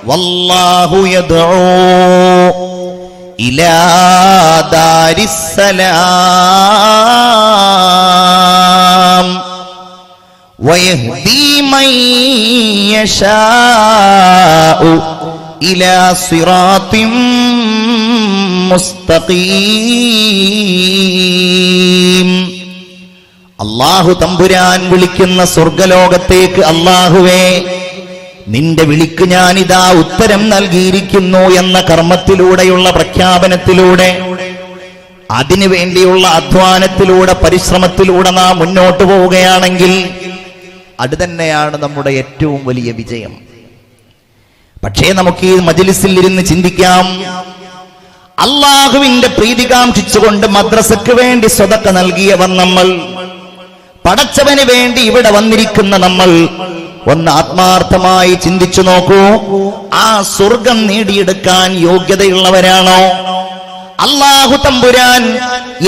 വല്ലാഹു യദ്ഉ ഇലാ ദാരിസ്സലാം വയഹ്ദീ മൻ യശാഉ ഇലാ സിറാത്തിൻ മുസ്തഖീം. അല്ലാഹു തമ്പുരാൻ വിളിക്കുന്ന സ്വർഗലോകത്തേക്ക്, അല്ലാഹുവേ നിന്റെ വിളിക്ക് ഞാനിതാ ഉത്തരം നൽകിയിരിക്കുന്നു എന്ന കർമ്മത്തിലൂടെയുള്ള പ്രഖ്യാപനത്തിലൂടെ, അതിനു വേണ്ടിയുള്ള അധ്വാനത്തിലൂടെ, പരിശ്രമത്തിലൂടെ നാം മുന്നോട്ട് പോവുകയാണെങ്കിൽ അത് തന്നെയാണ് നമ്മുടെ ഏറ്റവും വലിയ വിജയം. പക്ഷേ നമുക്ക് ഈ മജ്‌ലിസിൽ ഇരുന്ന് ചിന്തിക്കാം, അല്ലാഹുവിന്റെ പ്രീതി കാംക്ഷിച്ചുകൊണ്ട് മദ്രസക്ക് വേണ്ടി സ്വതക്ക നൽകിയവർ നമ്മൾ, പടച്ചവന് വേണ്ടി ഇവിടെ വന്നിരിക്കുന്ന നമ്മൾ, ഒന്ന് ആത്മാർത്ഥമായി ചിന്തിച്ചു നോക്കൂ, ആ സ്വർഗം നേടിയെടുക്കാൻ യോഗ്യതയുള്ളവരാണോ? അല്ലാഹു തമ്പുരാൻ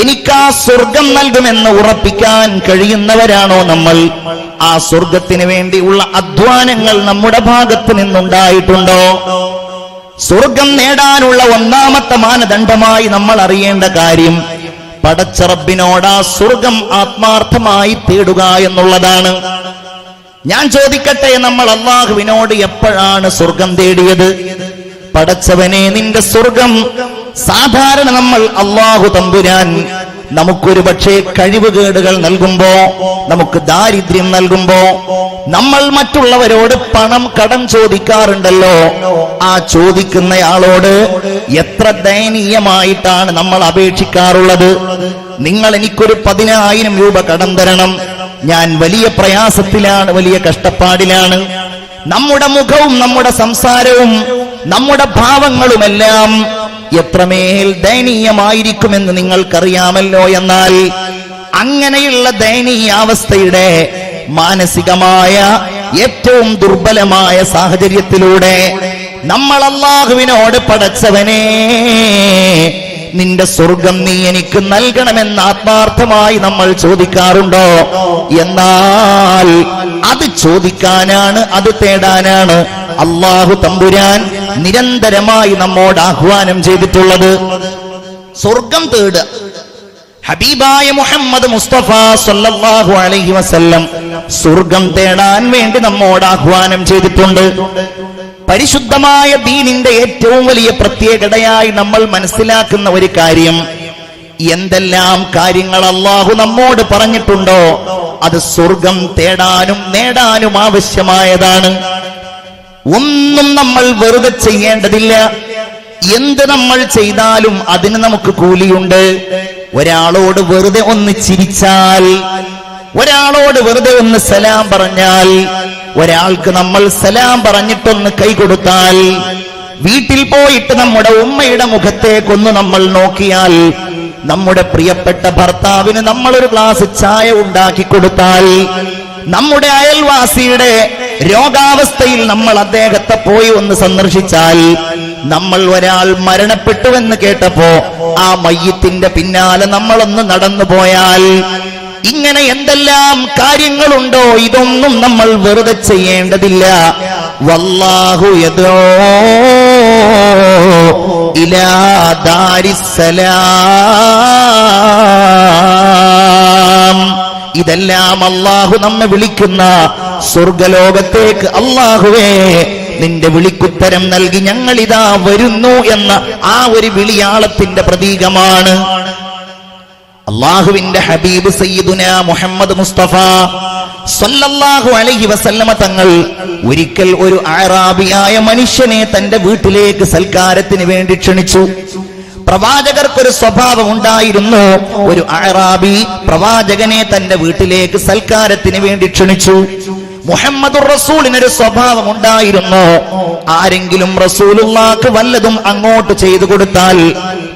എനിക്ക് ആ സ്വർഗം നൽകുമെന്ന് ഉറപ്പിക്കാൻ കഴിയുന്നവരാണോ നമ്മൾ? ആ സ്വർഗത്തിന് വേണ്ടിയുള്ള അധ്വാനങ്ങൾ നമ്മുടെ ഭാഗത്ത് നിന്നുണ്ടായിട്ടുണ്ടോ? സ്വർഗം നേടാനുള്ള ഒന്നാമത്തെ മാനദണ്ഡമായി നമ്മൾ അറിയേണ്ട കാര്യം, പടച്ച റബ്ബിനോട് ആ സ്വർഗം ആത്മാർത്ഥമായി തേടുക എന്നുള്ളതാണ്. ഞാൻ ചോദിക്കട്ടെ, നമ്മൾ അല്ലാഹുവിനോട് എപ്പോഴാണ് സ്വർഗം തേടിയത്? പടച്ചവനെ നിന്റെ സ്വർഗം, സാധാരണ നമ്മൾ അല്ലാഹു തമ്പുരാൻ നമുക്കൊരു പക്ഷേ കഴിവുകേടുകൾ നൽകുമ്പോ, നമുക്ക് ദാരിദ്ര്യം നൽകുമ്പോ, നമ്മൾ മറ്റുള്ളവരോട് പണം കടം ചോദിക്കാറുണ്ടല്ലോ, ആ ചോദിക്കുന്നയാളോട് എത്ര ദയനീയമായിട്ടാണ് നമ്മൾ അപേക്ഷിക്കാറുള്ളത്. നിങ്ങൾ എനിക്കൊരു 10,000 രൂപ കടം തരണം, ഞാൻ വലിയ പ്രയാസത്തിലാണ്, വലിയ കഷ്ടപ്പാടിലാണ്. നമ്മുടെ മുഖവും നമ്മുടെ സംസാരവും നമ്മുടെ ഭാവങ്ങളുമെല്ലാം എത്രമേൽ ദയനീയമായിരിക്കുമെന്ന് നിങ്ങൾക്കറിയാമല്ലോ. എന്നാൽ അങ്ങനെയുള്ള ദയനീയാവസ്ഥയുടെ മാനസികമായ ഏറ്റവും ദുർബലമായ സാഹചര്യത്തിലൂടെ നമ്മൾ അല്ലാഹുവിനോട് പടച്ചവനെ നിന്റെ സ്വർഗം നീ എനിക്ക് നൽകണമെന്ന് ആത്മാർത്ഥമായി നമ്മൾ ചോദിക്കാറുണ്ടോ? എന്നാൽ അത് ചോദിക്കാനാണ്, അത് തേടാനാണ് അല്ലാഹു തമ്പുരാൻ നിരന്തരമായി നമ്മോട് ആഹ്വാനം ചെയ്തിട്ടുള്ളത്. സ്വർഗം തേടുക. ഹബീബായ മുഹമ്മദ് മുസ്തഫ സല്ലല്ലാഹു അലൈഹി വസല്ലം സ്വർഗം തേടാൻ വേണ്ടി നമ്മോട് ആഹ്വാനം ചെയ്തിട്ടുണ്ട്. പരിശുദ്ധമായ ദീനിന്റെ ഏറ്റവും വലിയ പ്രത്യേകതയായി നമ്മൾ മനസ്സിലാക്കുന്ന ഒരു കാര്യം, എന്തെല്ലാം കാര്യങ്ങൾ അല്ലാഹു നമ്മോട് പറഞ്ഞിട്ടുണ്ടോ അത് സ്വർഗം തേടാനും നേടാനും ആവശ്യമായതാണ്. ഒന്നും നമ്മൾ വെറുതെ ചെയ്യേണ്ടതില്ല. എന്ത് നമ്മൾ ചെയ്താലും അതിന് നമുക്ക് കൂലിയുണ്ട്. ഒരാളോട് വെറുതെ ഒന്ന് ചിരിച്ചാൽ, ഒരാളോട് വെറുതെ ഒന്ന് സലാം പറഞ്ഞാൽ, ഒരാൾക്ക് നമ്മൾ സലാം പറഞ്ഞിട്ടൊന്ന് കൈ കൊടുത്താൽ, വീട്ടിൽ പോയിട്ട് നമ്മുടെ ഉമ്മയുടെ മുഖത്തേക്കൊന്ന് നമ്മൾ നോക്കിയാൽ, നമ്മുടെ പ്രിയപ്പെട്ട ഭർത്താവിന് നമ്മളൊരു ഗ്ലാസ് ചായ ഉണ്ടാക്കി കൊടുത്താൽ, നമ്മുടെ അയൽവാസിയുടെ രോഗാവസ്ഥയിൽ നമ്മൾ അദ്ദേഹത്തെ പോയി ഒന്ന് സന്ദർശിച്ചാൽ, നമ്മൾ ഒരാൾ മരണപ്പെട്ടുവെന്ന് കേട്ടപ്പോ ആ മയ്യിത്തിന്റെ പിന്നാലെ നമ്മളൊന്ന് നടന്നു പോയാൽ, ഇങ്ങനെ എന്തെല്ലാം കാര്യങ്ങളുണ്ടോ, ഇതൊന്നും നമ്മൾ വെറുതെ ചെയ്യേണ്ടതില്ല. വല്ലാഹു യദ്ഉ ഇലാ ദാരിസ്സലാം. ഇതെല്ലാം അല്ലാഹു നമ്മെ വിളിക്കുന്ന സ്വർഗലോകത്തേക്ക്. അല്ലാഹുവേ നിന്റെ വിളിക്കുത്തരം നൽകി ഞങ്ങളിതാ വരുന്നു എന്ന ആ ഒരു വിളിയാളത്തിന്റെ പ്രതീകമാണ്. അല്ലാഹുവിന്റെ ഹബീബ് സയ്യിദുനാ മുഹമ്മദ് മുസ്തഫ സല്ലല്ലാഹു അലൈഹി വസല്ലമ തങ്ങൾ ഒരിക്കൽ ഒരു അഅറാബിയായ മനുഷ്യനെ തന്റെ വീട്ടിലേക്ക് സൽക്കാരത്തിന് വേണ്ടി ക്ഷണിച്ചു. പ്രവാചകർക്കൊരു സ്വഭാവം ഉണ്ടായിരുന്നു. ഒരു അഅറാബി പ്രവാചകനെ തന്റെ വീട്ടിലേക്ക് സൽക്കാരത്തിന് വേണ്ടി ക്ഷണിച്ചു. മുഹമ്മദുർ റസൂലിനൊരു സ്വഭാവം ഉണ്ടായിരുന്നു. ആരെങ്കിലും റസൂലുള്ളാഹിക്ക് വല്ലതും അങ്ങോട്ട് ചെയ്തു കൊടുത്താൽ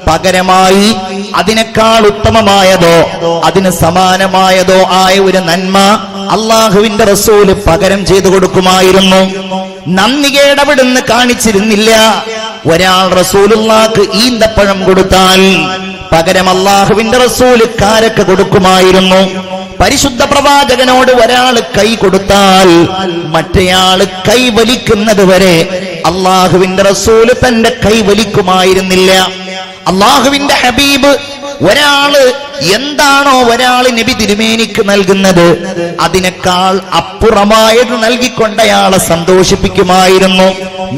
പകരമായി അതിനേക്കാൾ ഉത്തമമായതോ അതിന് സമാനമായതോ ആയ ഒരു നന്മ അള്ളാഹുവിന്റെ റസൂല് പകരം ചെയ്തു കൊടുക്കുമായിരുന്നു. നന്ദികേട് അവിടുന്ന് കാണിച്ചിരുന്നില്ല. ഒരാൾ റസൂലുള്ളാഹിക്ക് ഈന്തപ്പഴം കൊടുത്താൽ പകരം അള്ളാഹുവിന്റെ റസൂല് കാരക്ക കൊടുക്കുമായിരുന്നു. പരിശുദ്ധ പ്രവാചകനോട് ഒരാൾ കൈ കൊടുത്താൽ മറ്റേയാള് കൈ വലിക്കുന്നത് വരെ അള്ളാഹുവിന്റെ റസൂല് തന്റെ കൈ വലിക്കുമായിരുന്നില്ല. അള്ളാഹുവിന്റെ ഹബീബ് ഒരാള് എന്താണോ ഒരാള് നബി തിരുമേനിക്ക് നൽകുന്നത് അതിനേക്കാൾ അപ്പുറമായത് നൽകിക്കൊണ്ടയാളെ സന്തോഷിപ്പിക്കുമായിരുന്നു.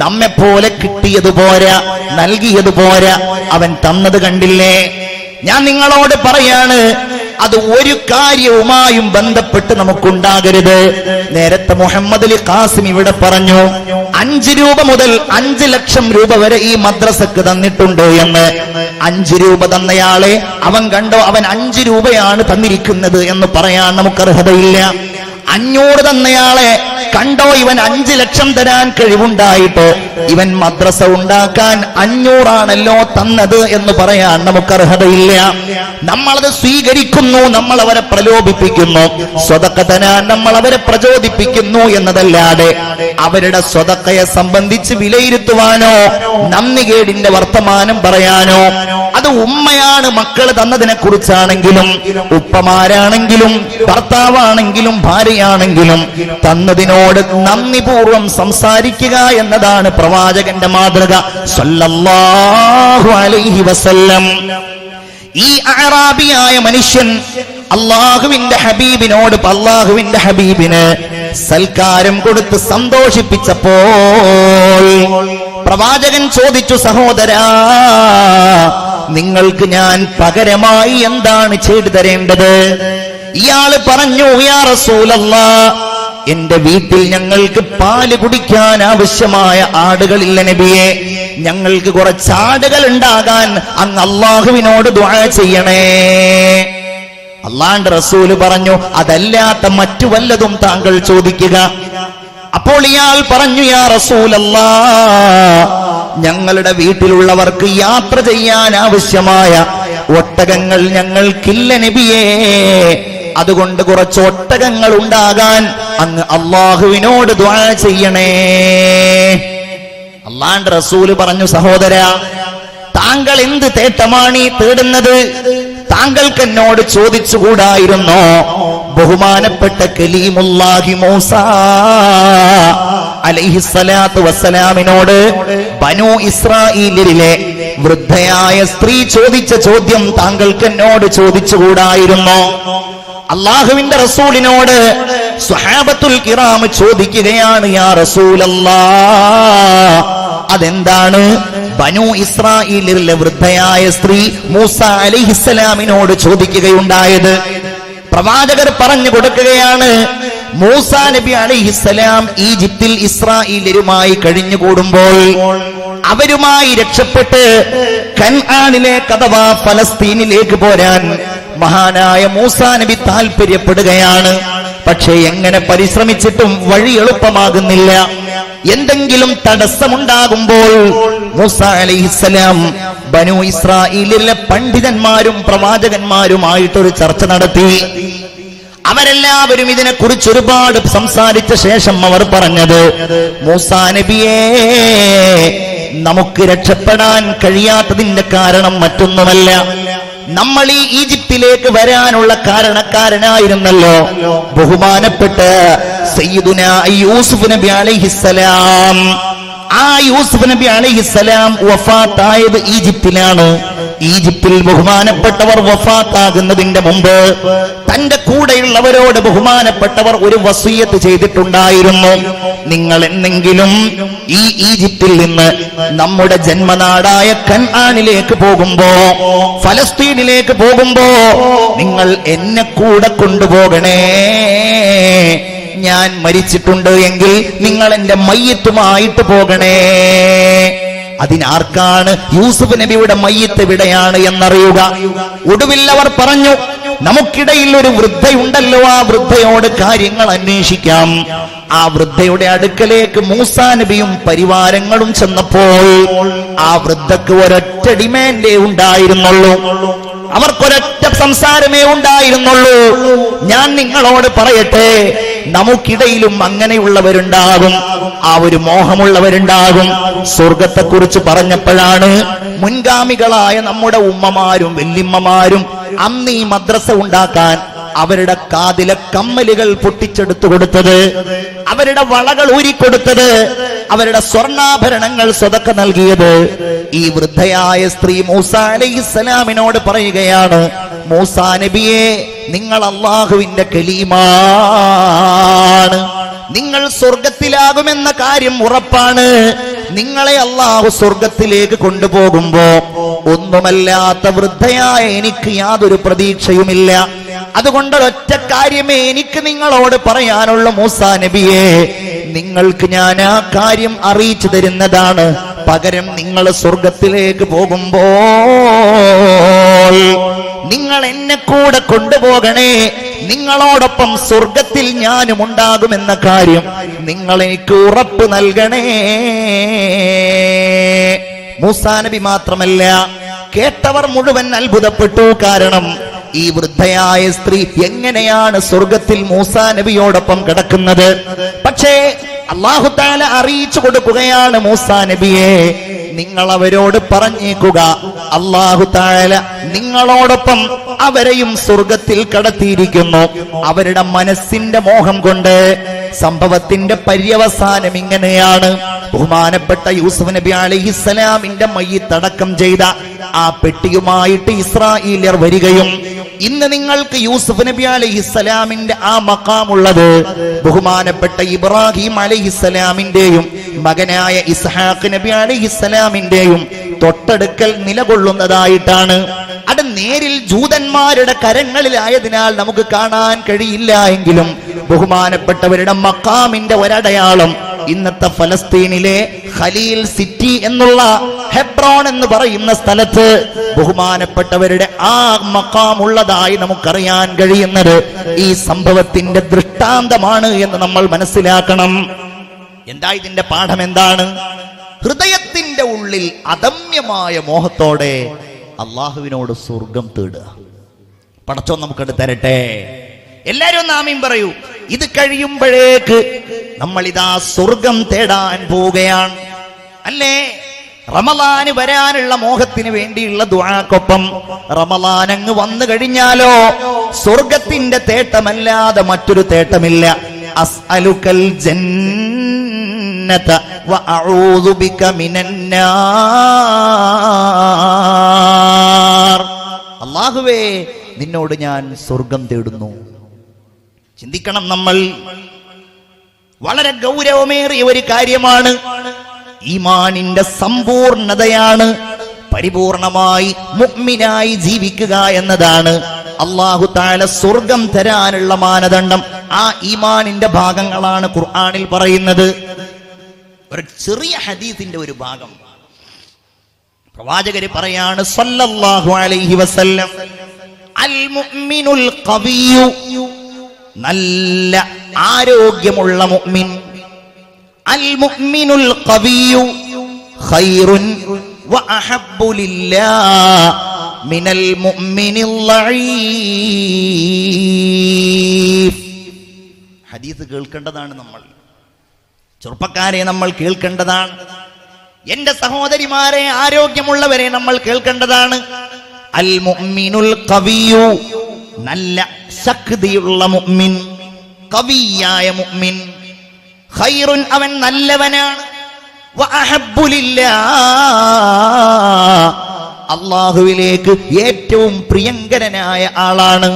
നമ്മെപ്പോലെ കിട്ടിയത് പോരാ, നൽകിയത് പോരാ, അവൻ തന്നത് കണ്ടില്ലേ. ഞാൻ നിങ്ങളോട് പറയാണ്, അത് ഒരു കാര്യവുമായും ബന്ധപ്പെട്ട് നമുക്കുണ്ടാകരുത്. നേരത്തെ മുഹമ്മദ് അലി ഖാസിം ഇവിടെ പറഞ്ഞു 5 രൂപ മുതൽ 5 ലക്ഷം രൂപ വരെ ഈ മദ്രസക്ക് തന്നിട്ടുണ്ട് എന്ന്. 5 രൂപ തന്നയാളെ അവൻ കണ്ടോ അവൻ 5 രൂപയാണ് തന്നിരിക്കുന്നത് എന്ന് പറയാൻ നമുക്ക് അർഹതയില്ല. 500 തന്നയാളെ കണ്ടോ ഇവൻ 5 ലക്ഷം തരാൻ കഴിവുണ്ടായിട്ട് ഇവൻ മദ്രസ ഉണ്ടാക്കാൻ 500 തന്നത് എന്ന് പറയാൻ നമുക്ക് അർഹതയില്ല. നമ്മളത് സ്വീകരിക്കുന്നു, നമ്മൾ അവരെ പ്രലോഭിപ്പിക്കുന്നു, സ്വതക്ക തരാൻ നമ്മൾ അവരെ പ്രചോദിപ്പിക്കുന്നു എന്നതല്ലാതെ അവരുടെ സ്വതക്കയെ സംബന്ധിച്ച് വിലയിരുത്തുവാനോ നന്ദികേടിന്റെ വർത്തമാനം പറയാനോ, അത് ഉമ്മയാണ് മക്കൾ തന്നതിനെ കുറിച്ചാണെങ്കിലും ഉപ്പമാരാണെങ്കിലും ഭർത്താവാണെങ്കിലും ഭാര്യയാണെങ്കിലും തന്നതിനോട് നന്ദിപൂർവം സംസാരിക്കുക എന്നതാണ് പ്രവാചകന്റെ മാതൃക സല്ലല്ലാഹു അലൈഹി വസല്ലം. ഈ അഅറാബിയായ മനുഷ്യൻ അള്ളാഹുവിന്റെ ഹബീബിനോട് അള്ളാഹുവിന്റെ ഹബീബിന് സൽക്കാരം കൊടുത്ത് സന്തോഷിപ്പിച്ചപ്പോൾ പ്രവാചകൻ ചോദിച്ചു, സഹോദരാ, നിങ്ങൾക്ക് ഞാൻ പകരമായി എന്താണ് ചെയ്തു തരേണ്ടത്? ഇയാള് പറഞ്ഞു, യാ റസൂലല്ലാഹ്, എന്റെ വീട്ടിൽ ഞങ്ങൾക്ക് പാല് കുടിക്കാൻ ആവശ്യമായ ആടുകളില്ല നബിയെ, ഞങ്ങൾക്ക് കുറച്ച് ആടുകൾ ഉണ്ടാകാൻ അങ്ങ് അള്ളാഹുവിനോട് ദുആ ചെയ്യണേ. അള്ളാന്റെ റസൂല് പറഞ്ഞു, അതല്ലാത്ത മറ്റു വല്ലതും താങ്കൾ ചോദിക്കുക. അപ്പോൾ ഇയാൾ പറഞ്ഞു, യാ റസൂലല്ലാഹ്, ഞങ്ങളുടെ വീട്ടിലുള്ളവർക്ക് യാത്ര ചെയ്യാൻ ആവശ്യമായ ഒട്ടകങ്ങൾ ഞങ്ങൾക്കില്ല നബിയേ, അതുകൊണ്ട് കുറച്ച് ഒട്ടകങ്ങൾ ഉണ്ടാകാൻ അങ്ങ് അള്ളാഹുവിനോട് ദുആ ചെയ്യണേ. അള്ളാന്റെ റസൂല് പറഞ്ഞു, സഹോദരാ, താങ്കൾ എന്ത് തേട്ടമാണ് ഈ തേടുന്നത്? താങ്കൾക്ക് എന്നോട് ചോദിച്ചുകൂടായിരുന്നോ? ബഹുമാനപ്പെട്ട കലീമുല്ലാഹി മൂസ അലൈഹിസ്സലാത്തു വസ്സലാമിനോട് ബനൂ ഇസ്രായേലിലെ വൃദ്ധയായ സ്ത്രീ ചോദിച്ച ചോദ്യം താങ്കൾക്ക് എന്നോട് ചോദിച്ചുകൂടായിരുന്നോ? അള്ളാഹുവിന്റെ റസൂലിനോട് സ്വഹാബത്തുൽ കിറാം ചോദിക്കുകയാണ്, യാ റസൂലല്ലാഹ്, അതെന്താണ്? ബനൂ ഇസ്രായേലിലെ വൃദ്ധയായ സ്ത്രീ മൂസ അലൈഹിസ്സലാമിനോട് ചോദിക്കുകയുണ്ടായത്. പ്രവാചകർ പറഞ്ഞു കൊടുക്കുകയാണ്, മൂസ നബി അലൈഹിസ്സലാം ഈജിപ്തിൽ ഇസ്രായേലരുമായി കഴിഞ്ഞുകൂടുമ്പോൾ അവരുമായി രക്ഷപ്പെട്ട് കൻആനിലേക്ക് അഥവാ ഫലസ്തീനിലേക്ക് പോരാൻ മഹാനായ മൂസ നബി താല്പര്യപ്പെടുകയാണ്. പക്ഷേ എങ്ങനെ പരിശ്രമിച്ചിട്ടും വഴി എളുപ്പമാകുന്നില്ല. എന്തെങ്കിലും തടസ്സമുണ്ടാകുമ്പോൾ മൂസ അലൈഹിസ്സലാം ബനൂ ഇസ്രായേലിലെ പണ്ഡിതന്മാരും പ്രവാചകന്മാരുമായിട്ടൊരു ചർച്ച നടത്തി. അവരെല്ലാവരും ഇതിനെക്കുറിച്ച് ഒരുപാട് സംസാരിച്ച ശേഷം അവർ പറഞ്ഞത്, മൂസാ നബിയേ, നമുക്ക് രക്ഷപ്പെടാൻ കഴിയാത്തതിന്റെ കാരണം മറ്റൊന്നുമല്ല, നമ്മൾ ഈ ഈജിപ്തിലേക്ക് വരാനുള്ള കാരണക്കാരനായിരുന്നല്ലോ ബഹുമാനപ്പെട്ട സയ്യിദുനാ യൂസുഫ് നബി അലൈഹിസ്സലാം. ആ യൂസുഫ് നബി അലൈഹിസ്സലാം വഫാത്തായത് ഈജിപ്തിലാണ്. ഈജിപ്തിൽ ബഹുമാനപ്പെട്ടവർ വഫാത്താകുന്നതിന്റെ മുമ്പ് തന്റെ കൂടെയുള്ളവരോട് ബഹുമാനപ്പെട്ടവർ ഒരു വസിയത്ത് ചെയ്തിട്ടുണ്ടായിരുന്നു. നിങ്ങൾ എന്നെങ്കിലും ഈ ഈജിപ്തിൽ നിന്ന് നമ്മുടെ ജന്മനാടായ കൻആനിലേക്ക് പോകുമ്പോ, ഫലസ്തീനിലേക്ക് പോകുമ്പോ നിങ്ങൾ എന്നെ കൂടെ കൊണ്ടുപോകണേ. ഞാൻ മരിച്ചിട്ടുണ്ട് എങ്കിൽ നിങ്ങൾ എന്റെ മയ്യത്തുമായിട്ട് പോകണേ. അതിനാർക്കാണ് യൂസുഫ് നബിയുടെ മയ്യത്ത് എവിടെയാണ് എന്നറിയുക? ഒടുവിൽ അവർ പറഞ്ഞു, നമുക്കിടയിൽ ഒരു വൃദ്ധയുണ്ടല്ലോ, ആ വൃദ്ധയോട് കാര്യങ്ങൾ അന്വേഷിക്കാം. ആ വൃദ്ധയുടെ അടുക്കലേക്ക് മൂസാ നബിയും പരിവാരങ്ങളും ചെന്നപ്പോൾ ആ വൃദ്ധക്ക് ഒരൊറ്റ ഡിമാൻഡേ ഉണ്ടായിരുന്നുള്ളൂ, അവർക്കൊരൊറ്റ സംസാരമേ ഉണ്ടായിരുന്നുള്ളൂ. ഞാൻ നിങ്ങളോട് പറയട്ടെ, നമുക്കിടയിലും അങ്ങനെയുള്ളവരുണ്ടാകും, ആ ഒരു മോഹമുള്ളവരുണ്ടാകും. സ്വർഗത്തെക്കുറിച്ച് പറഞ്ഞപ്പോഴാണ് മുൻഗാമികളായ നമ്മുടെ ഉമ്മമാരും വല്യമ്മമാരും അന്ന് ഈ മദ്രസ ഉണ്ടാക്കാൻ അവരുടെ കാതിലെ കമ്മലുകൾ പൊട്ടിച്ചെടുത്തു കൊടുത്തത്, അവരുടെ വളകൾ ഊരിക്കൊടുത്തത്, അവരുടെ സ്വർണ്ണാഭരണങ്ങൾ സ്വതക്ക നൽകിയത്. ഈ വൃദ്ധയായ സ്ത്രീ മൂസാ അലൈഹിസ്സലാമിനോട് പറയുകയാണ്, മൂസാ നബിയെ, നിങ്ങൾ അല്ലാഹുവിന്റെ കലീമാണ്, നിങ്ങൾ സ്വർഗത്തിലാകുമെന്ന കാര്യം ഉറപ്പാണ്. നിങ്ങളെ അല്ലാഹു സ്വർഗത്തിലേക്ക് കൊണ്ടുപോകുമ്പോ ഒന്നുമല്ലാത്ത വൃദ്ധയായ എനിക്ക് യാതൊരു പ്രതീക്ഷയുമില്ല. അതുകൊണ്ട് ഒറ്റ കാര്യമേ എനിക്ക് നിങ്ങളോട് പറയാനുള്ള മൂസാ നബിയെ, നിങ്ങൾക്ക് ഞാൻ ആ കാര്യം അറിയിച്ചു തരുന്നതാണ്. പകരം നിങ്ങൾ സ്വർഗത്തിലേക്ക് പോകുമ്പോൾ നിങ്ങൾ എന്നെ കൂടെ കൊണ്ടുപോകണേ, നിങ്ങളോടൊപ്പം സ്വർഗത്തിൽ ഞാനും ഉണ്ടാകുമെന്ന കാര്യം നിങ്ങൾ എനിക്ക് ഉറപ്പ് നൽകണേ. മൂസാ നബി മാത്രമല്ല, കേട്ടവർ മുഴുവൻ അത്ഭുതപ്പെട്ടു. കാരണം ഈ വൃദ്ധയായ സ്ത്രീ എങ്ങനെയാണ് സ്വർഗത്തിൽ മൂസാ നബിയോടൊപ്പം കിടക്കുന്നത്? പക്ഷേ അല്ലാഹു തആല അറിയിച്ചു കൊടുക്കുകയാണ്, മൂസാ നബിയെ, നിങ്ങൾ അവരോട് പറഞ്ഞേക്കുക, അല്ലാഹു തആല നിങ്ങളോടൊപ്പം അവരെയും സ്വർഗത്തിൽ കടത്തിയിരിക്കുന്നു. അവരുടെ മനസ്സിന്റെ മോഹം കൊണ്ട്. സംഭവത്തിന്റെ പര്യവസാനം ഇങ്ങനെയാണ്. ബഹുമാനപ്പെട്ട യൂസുഫ് നബി അലൈഹിസ്സലാമിന്റെ മയ്യിത്ത് അടക്കം ചെയ്ത ആ പെട്ടിയുമായിട്ട് ഇസ്രായേല്യർ വരികയും, ഇന്ന് നിങ്ങൾക്ക് യൂസുഫ് നബി അലൈഹിസ്സലാമിന്റെ ആ മഖാമുള്ളത് ബഹുമാനപ്പെട്ട ഇബ്രാഹിം അലൈഹിസ്സലാമിന്റെയും മകനായ ഇസ്ഹാഖ് നബി അലൈഹിസ്സലാമിന്റെയും തൊട്ടടുക്കൽ നിലകൊള്ളുന്നതായിട്ടാണ്. അത് നേരിൽ ജൂതന്മാരുടെ കരങ്ങളിലായതിനാൽ നമുക്ക് കാണാൻ കഴിയില്ല എങ്കിലും ബഹുമാനപ്പെട്ടവരുടെ മഖാമിന്റെ ഒരടയാളം ഇന്നത്തെ ഫലസ്തീനിലെ ഖലീൽ സിറ്റി എന്നുള്ള ഹെബ്രോൺ എന്ന് പറയുന്ന സ്ഥലത്ത് ബഹുമാനപ്പെട്ടവരുടെ ആ മഖാം ഉള്ളതായി നമുക്കറിയാൻ കഴിയുന്നത് ഈ സംഭവത്തിന്റെ ദൃഷ്ടാന്തമാണ് എന്ന് നമ്മൾ മനസ്സിലാക്കണം. എന്താ ഇതിന്റെ പാഠം? എന്താണ്? ഹൃദയത്തിന്റെ ഉള്ളിൽ അദമ്യമായ മോഹത്തോടെ അള്ളാഹുവിനോട് സ്വർഗം തേടുക. പടച്ചോൻ നമുക്കത് തരട്ടെ. എല്ലാരും ഒന്ന് ആമീൻ പറയൂ. ഇത് കഴിയുമ്പോഴേക്ക് നമ്മൾ ഇതാ സ്വർഗം തേടാൻ പോവുകയാണ്, അല്ലേ? റമളാന് വരാനുള്ള മോഹത്തിന് വേണ്ടിയുള്ള ദുആക്കൊപ്പം റമളാൻ അങ്ങ് വന്നു കഴിഞ്ഞാലോ സ്വർഗത്തിന്റെ തേട്ടമല്ലാതെ മറ്റൊരു തേട്ടമില്ല. അസ്അലുക്കൽ ജന്നത വഅഊദു ബിക മിനന്നാർ. അല്ലാഹുവേ, നിന്നോട് ഞാൻ സ്വർഗം തേടുന്നു. ചിന്തിക്കണം നമ്മൾ. വളരെ ഗൗരവമേറിയ ഒരു കാര്യമാണ്. ഈമാനിന്റെ സമ്പൂർണതയാണ് പരിപൂർണമായി മുഅ്മിനായി ജീവിക്കുക എന്നതാണ്. അല്ലാഹു തആല സ്വർഗം തരാനുള്ള മാനദണ്ഡം ആ ഈമാനിന്റെ ഭാഗങ്ങളാണ് ഖുർആനിൽ പറയുന്നത്. ഒരു ചെറിയ ഹദീസിന്റെ ഒരു ഭാഗം പ്രവാചകർ പറയാണ് സല്ലല്ലാഹു അലൈഹി വസല്ലം, അൽ മുഅ്മിനുൽ ഖവിയ്യു, നല്ല ആരോഗ്യമുള്ള മുഅ്മിൻ, അൽ മുഅ്മിനുൽ ഖവിയ്യു ഖൈറുൻ വഅഹബ്ബു ലില്ലാഹ് മിനൽ മുഅ്മിനിൽ ലഈഫ്. ഹദീസ് കേൾക്കേണ്ടതാണ് നമ്മൾ. ചെറുപ്പക്കാരെ നമ്മൾ കേൾക്കേണ്ടതാണ്. എന്റെ സഹോദരിമാരെ, ആരോഗ്യമുള്ളവരെ നമ്മൾ കേൾക്കേണ്ടതാണ്. അൽ മുഅ്മിനുൽ ഖവിയ്യു, നല്ല ശക്തിയുള്ള മുഅ്മിൻ, ഖവിയായ മുഅ്മിൻ, ഖൈറുൻ, അവൻ നല്ലവനാണ്, വഅഹബ്ബു ലില്ലാഹ്, അല്ലാഹുവിലേക്ക് ഏറ്റവും പ്രിയങ്കരനായ ആളാണ്.